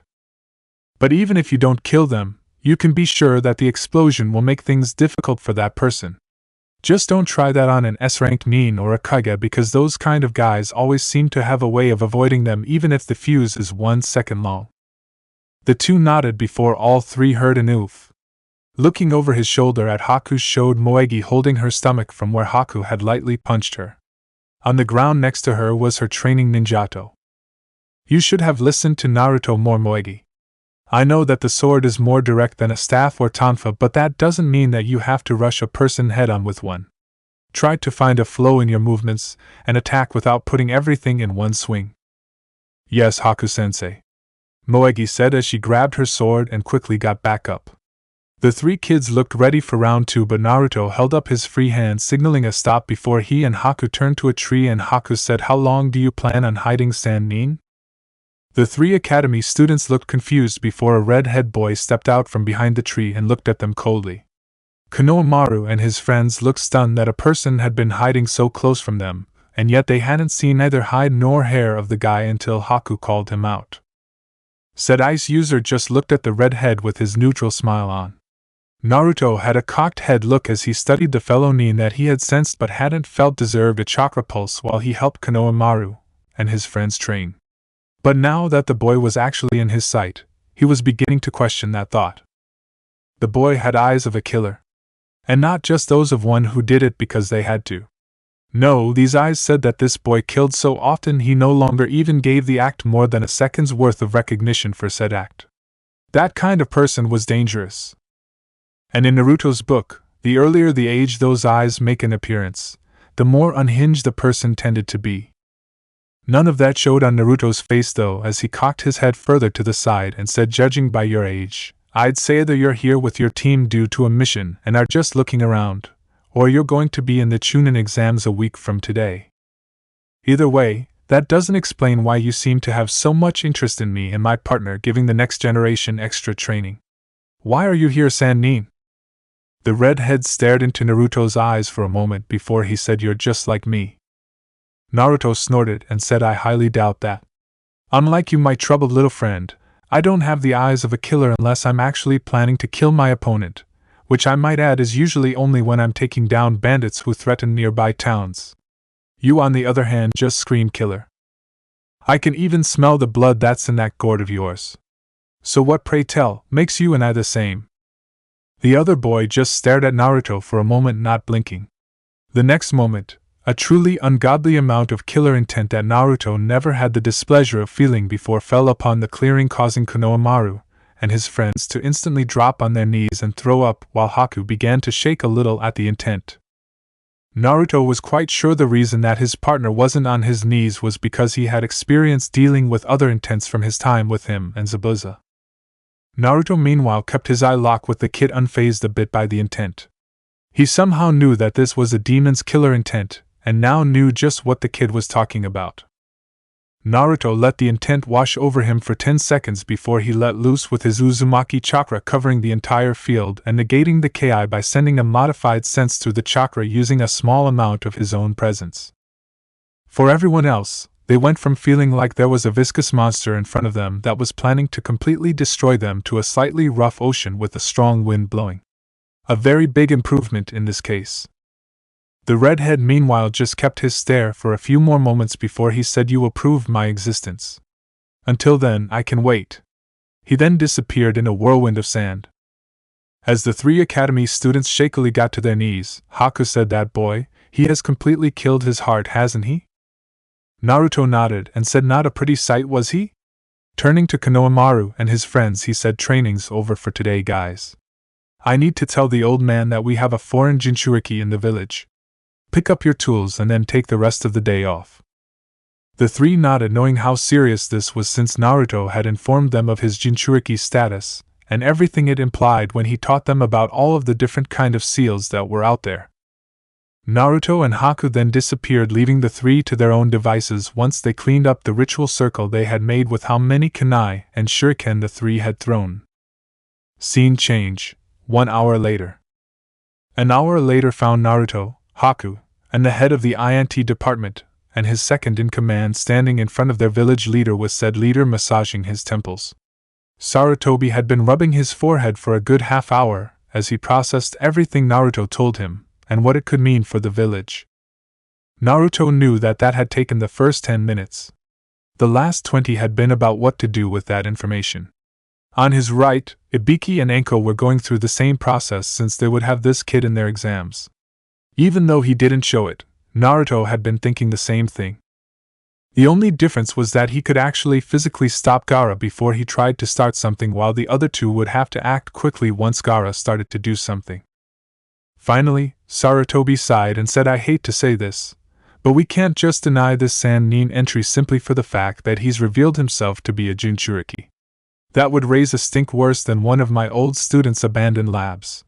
But even if you don't kill them, you can be sure that the explosion will make things difficult for that person. Just don't try that on an S-ranked Nin or a Kage because those kind of guys always seem to have a way of avoiding them even if the fuse is 1 second long. The two nodded before all three heard an oof. Looking over his shoulder at Haku showed Moegi holding her stomach from where Haku had lightly punched her. On the ground next to her was her training ninjato. You should have listened to Naruto more, Moegi. I know that the sword is more direct than a staff or tonfa, but that doesn't mean that you have to rush a person head-on with one. Try to find a flow in your movements and attack without putting everything in one swing. Yes, Haku-sensei, Moegi said as she grabbed her sword and quickly got back up. The three kids looked ready for round 2, but Naruto held up his free hand signaling a stop before he and Haku turned to a tree, and Haku said, how long do you plan on hiding, San-nin? The 3 academy students looked confused before a red-head boy stepped out from behind the tree and looked at them coldly. Konohamaru and his friends looked stunned that a person had been hiding so close from them, and yet they hadn't seen neither hide nor hair of the guy until Haku called him out. Said Ice User just looked at the redhead with his neutral smile on. Naruto had a cocked head look as he studied the fellow Nin that he had sensed but hadn't felt deserved a chakra pulse while he helped Konohamaru and his friends train. But now that the boy was actually in his sight, he was beginning to question that thought. The boy had eyes of a killer. And not just those of one who did it because they had to. No, these eyes said that this boy killed so often he no longer even gave the act more than a second's worth of recognition for said act. That kind of person was dangerous. And in Naruto's book, the earlier the age those eyes make an appearance, the more unhinged the person tended to be. None of that showed on Naruto's face though, as he cocked his head further to the side and said, judging by your age, I'd say either you're here with your team due to a mission and are just looking around, or you're going to be in the Chunin exams a week from today. Either way, that doesn't explain why you seem to have so much interest in me and my partner giving the next generation extra training. Why are you here, San-nin? The redhead stared into Naruto's eyes for a moment before he said, you're just like me. Naruto snorted and said, I highly doubt that. Unlike you, my troubled little friend, I don't have the eyes of a killer unless I'm actually planning to kill my opponent, which I might add is usually only when I'm taking down bandits who threaten nearby towns. You, on the other hand, just scream killer. I can even smell the blood that's in that gourd of yours. So what, pray tell, makes you and I the same? The other boy just stared at Naruto for a moment, not blinking. The next moment, a truly ungodly amount of killer intent that Naruto never had the displeasure of feeling before fell upon the clearing, causing Konohamaru and his friends to instantly drop on their knees and throw up, while Haku began to shake a little at the intent. Naruto was quite sure the reason that his partner wasn't on his knees was because he had experience dealing with other intents from his time with him and Zabuza. Naruto meanwhile kept his eye locked with the kid, unfazed a bit by the intent. He somehow knew that this was a demon's killer intent, and now knew just what the kid was talking about. Naruto let the intent wash over him for 10 seconds before he let loose with his Uzumaki chakra, covering the entire field and negating the Ki by sending a modified sense through the chakra using a small amount of his own presence. For everyone else, they went from feeling like there was a viscous monster in front of them that was planning to completely destroy them to a slightly rough ocean with a strong wind blowing. A very big improvement in this case. The redhead meanwhile just kept his stare for a few more moments before he said, you will prove my existence. Until then, I can wait. He then disappeared in a whirlwind of sand. As the 3 academy students shakily got to their knees, Haku said, that boy, he has completely killed his heart, hasn't he? Naruto nodded and said, not a pretty sight, was he? Turning to Konohamaru and his friends, he said, training's over for today, guys. I need to tell the old man that we have a foreign Jinchuriki in the village. Pick up your tools and then take the rest of the day off. The three nodded, knowing how serious this was since Naruto had informed them of his Jinchuriki status, and everything it implied when he taught them about all of the different kind of seals that were out there. Naruto and Haku then disappeared, leaving the three to their own devices once they cleaned up the ritual circle they had made with how many kunai and shuriken the three had thrown. Scene change, 1 hour later. An hour later found Naruto, Haku, and the head of the INT department, and his second-in-command standing in front of their village leader, with said leader massaging his temples. Sarutobi had been rubbing his forehead for a good half hour as he processed everything Naruto told him, and what it could mean for the village. Naruto knew that had taken the first 10 minutes. The last 20 had been about what to do with that information. On his right, Ibiki and Enko were going through the same process since they would have this kid in their exams. Even though he didn't show it, Naruto had been thinking the same thing. The only difference was that he could actually physically stop Gaara before he tried to start something, while the other two would have to act quickly once Gaara started to do something. Finally, Sarutobi sighed and said, "I hate to say this, but we can't just deny this Sannin entry simply for the fact that he's revealed himself to be a Jinchuriki. That would raise a stink worse than one of my old students' abandoned labs.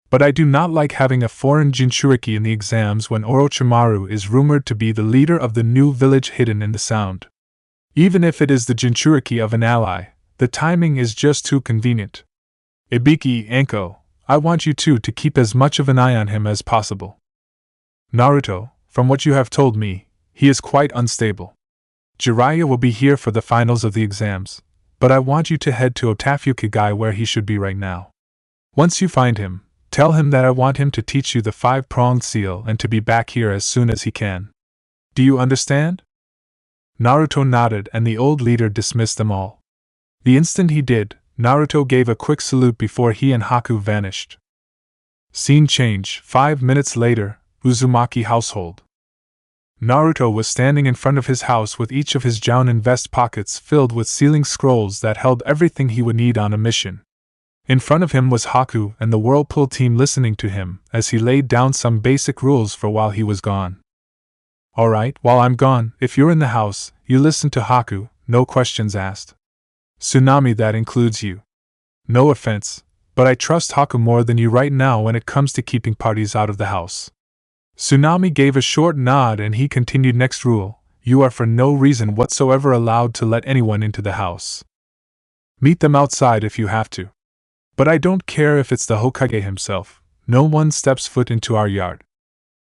But I do not like having a foreign Jinchuriki in the exams when Orochimaru is rumored to be the leader of the new village hidden in the sound. Even if it is the Jinchuriki of an ally, the timing is just too convenient. Ibiki, Enko, I want you two to keep as much of an eye on him as possible. Naruto, from what you have told me, he is quite unstable. Jiraiya will be here for the finals of the exams, but I want you to head to Otafukigai, where he should be right now. Once you find him, tell him that I want him to teach you the 5-pronged seal and to be back here as soon as he can. Do you understand?" Naruto nodded, and the old leader dismissed them all. The instant he did, Naruto gave a quick salute before he and Haku vanished. Scene change, 5 minutes later, Uzumaki household. Naruto was standing in front of his house with each of his Jounin vest pockets filled with sealing scrolls that held everything he would need on a mission. In front of him was Haku and the Whirlpool team listening to him as he laid down some basic rules for while he was gone. "Alright, while I'm gone, if you're in the house, you listen to Haku, no questions asked. Tsunami, that includes you. No offense, but I trust Haku more than you right now when it comes to keeping parties out of the house." Tsunami gave a short nod and he continued, "Next rule, you are for no reason whatsoever allowed to let anyone into the house. Meet them outside if you have to. But I don't care if it's the Hokage himself, no one steps foot into our yard.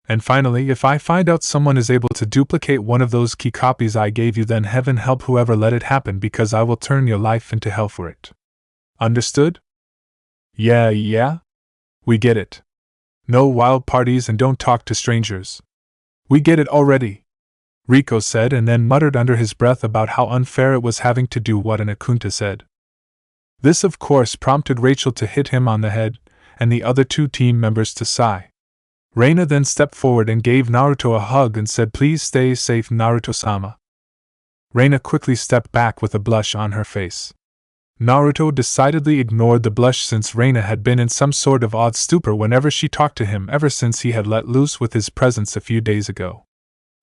And finally, if I find out someone is able to duplicate one of those key copies I gave you, then heaven help whoever let it happen, because I will turn your life into hell for it. Understood?" Yeah? We get it. No wild parties and don't talk to strangers. We get it already," Riko said, and then muttered under his breath about how unfair it was having to do what an Akunta said. This of course prompted Rachel to hit him on the head, and the other two team members to sigh. Reina then stepped forward and gave Naruto a hug and said, "Please stay safe, Naruto-sama." Reina quickly stepped back with a blush on her face. Naruto decidedly ignored the blush since Reina had been in some sort of odd stupor whenever she talked to him ever since he had let loose with his presence a few days ago.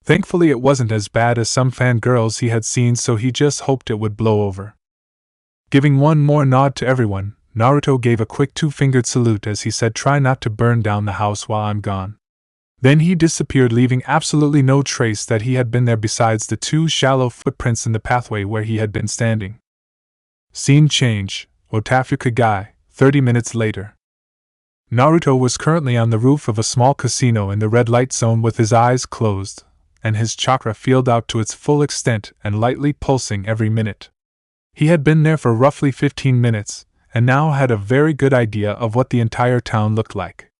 Thankfully it wasn't as bad as some fangirls he had seen, so he just hoped it would blow over. Giving one more nod to everyone, Naruto gave a quick 2-fingered salute as he said, "Try not to burn down the house while I'm gone." Then he disappeared, leaving absolutely no trace that he had been there besides the 2 shallow footprints in the pathway where he had been standing. Scene change, Otafukigai, 30 minutes later. Naruto was currently on the roof of a small casino in the red light zone with his eyes closed, and his chakra field out to its full extent and lightly pulsing every minute. He had been there for roughly 15 minutes, and now had a very good idea of what the entire town looked like.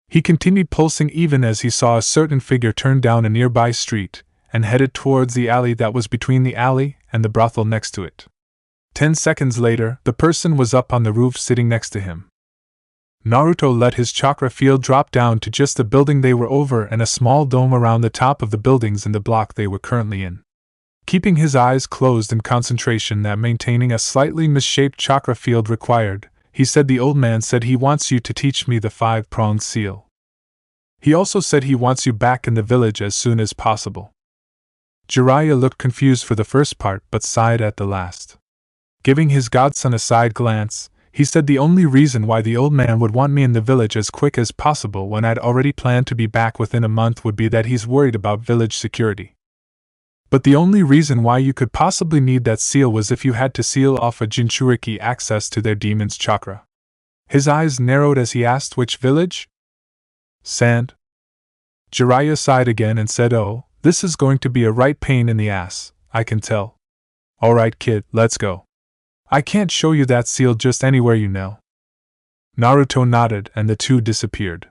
He continued pulsing even as he saw a certain figure turn down a nearby street and headed towards the alley that was between the alley and the brothel next to it. 10 seconds later, the person was up on the roof sitting next to him. Naruto let his chakra field drop down to just the building they were over and a small dome around the top of the buildings in the block they were currently in. Keeping his eyes closed in concentration that maintaining a slightly misshaped chakra field required, he said, "The old man said he wants you to teach me the 5-pronged seal. He also said he wants you back in the village as soon as possible." Jiraiya looked confused for the first part but sighed at the last. Giving his godson a side glance, he said the only reason why the old man would want me in the village as quick as possible when I'd already planned to be back within a month would be that he's worried about village security. But the only reason why you could possibly need that seal was if you had to seal off a Jinchuriki access to their demon's chakra. His eyes narrowed as he asked which village? Sand. Jiraiya sighed again and said, "Oh, this is going to be a right pain in the ass, I can tell. Alright kid, let's go. I can't show you that seal just anywhere you know." Naruto nodded and the two disappeared.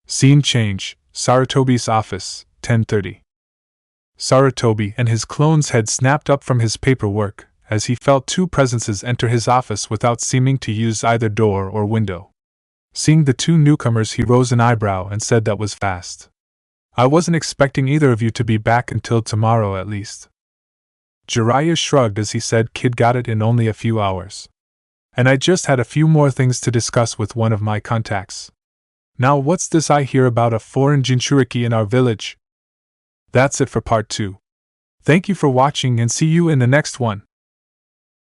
Scene change, Sarutobi's office, 10:30. Sarutobi and his clone's head snapped up from his paperwork, as he felt two presences enter his office without seeming to use either door or window. Seeing the two newcomers, he rose an eyebrow and said that was fast. "I wasn't expecting either of you to be back until tomorrow at least." Jiraiya shrugged as he said, "Kid got it in only a few hours. And I just had a few more things to discuss with one of my contacts. Now what's this I hear about a foreign Jinchuriki in our village?" That's it for part 2. Thank you for watching and see you in the next one.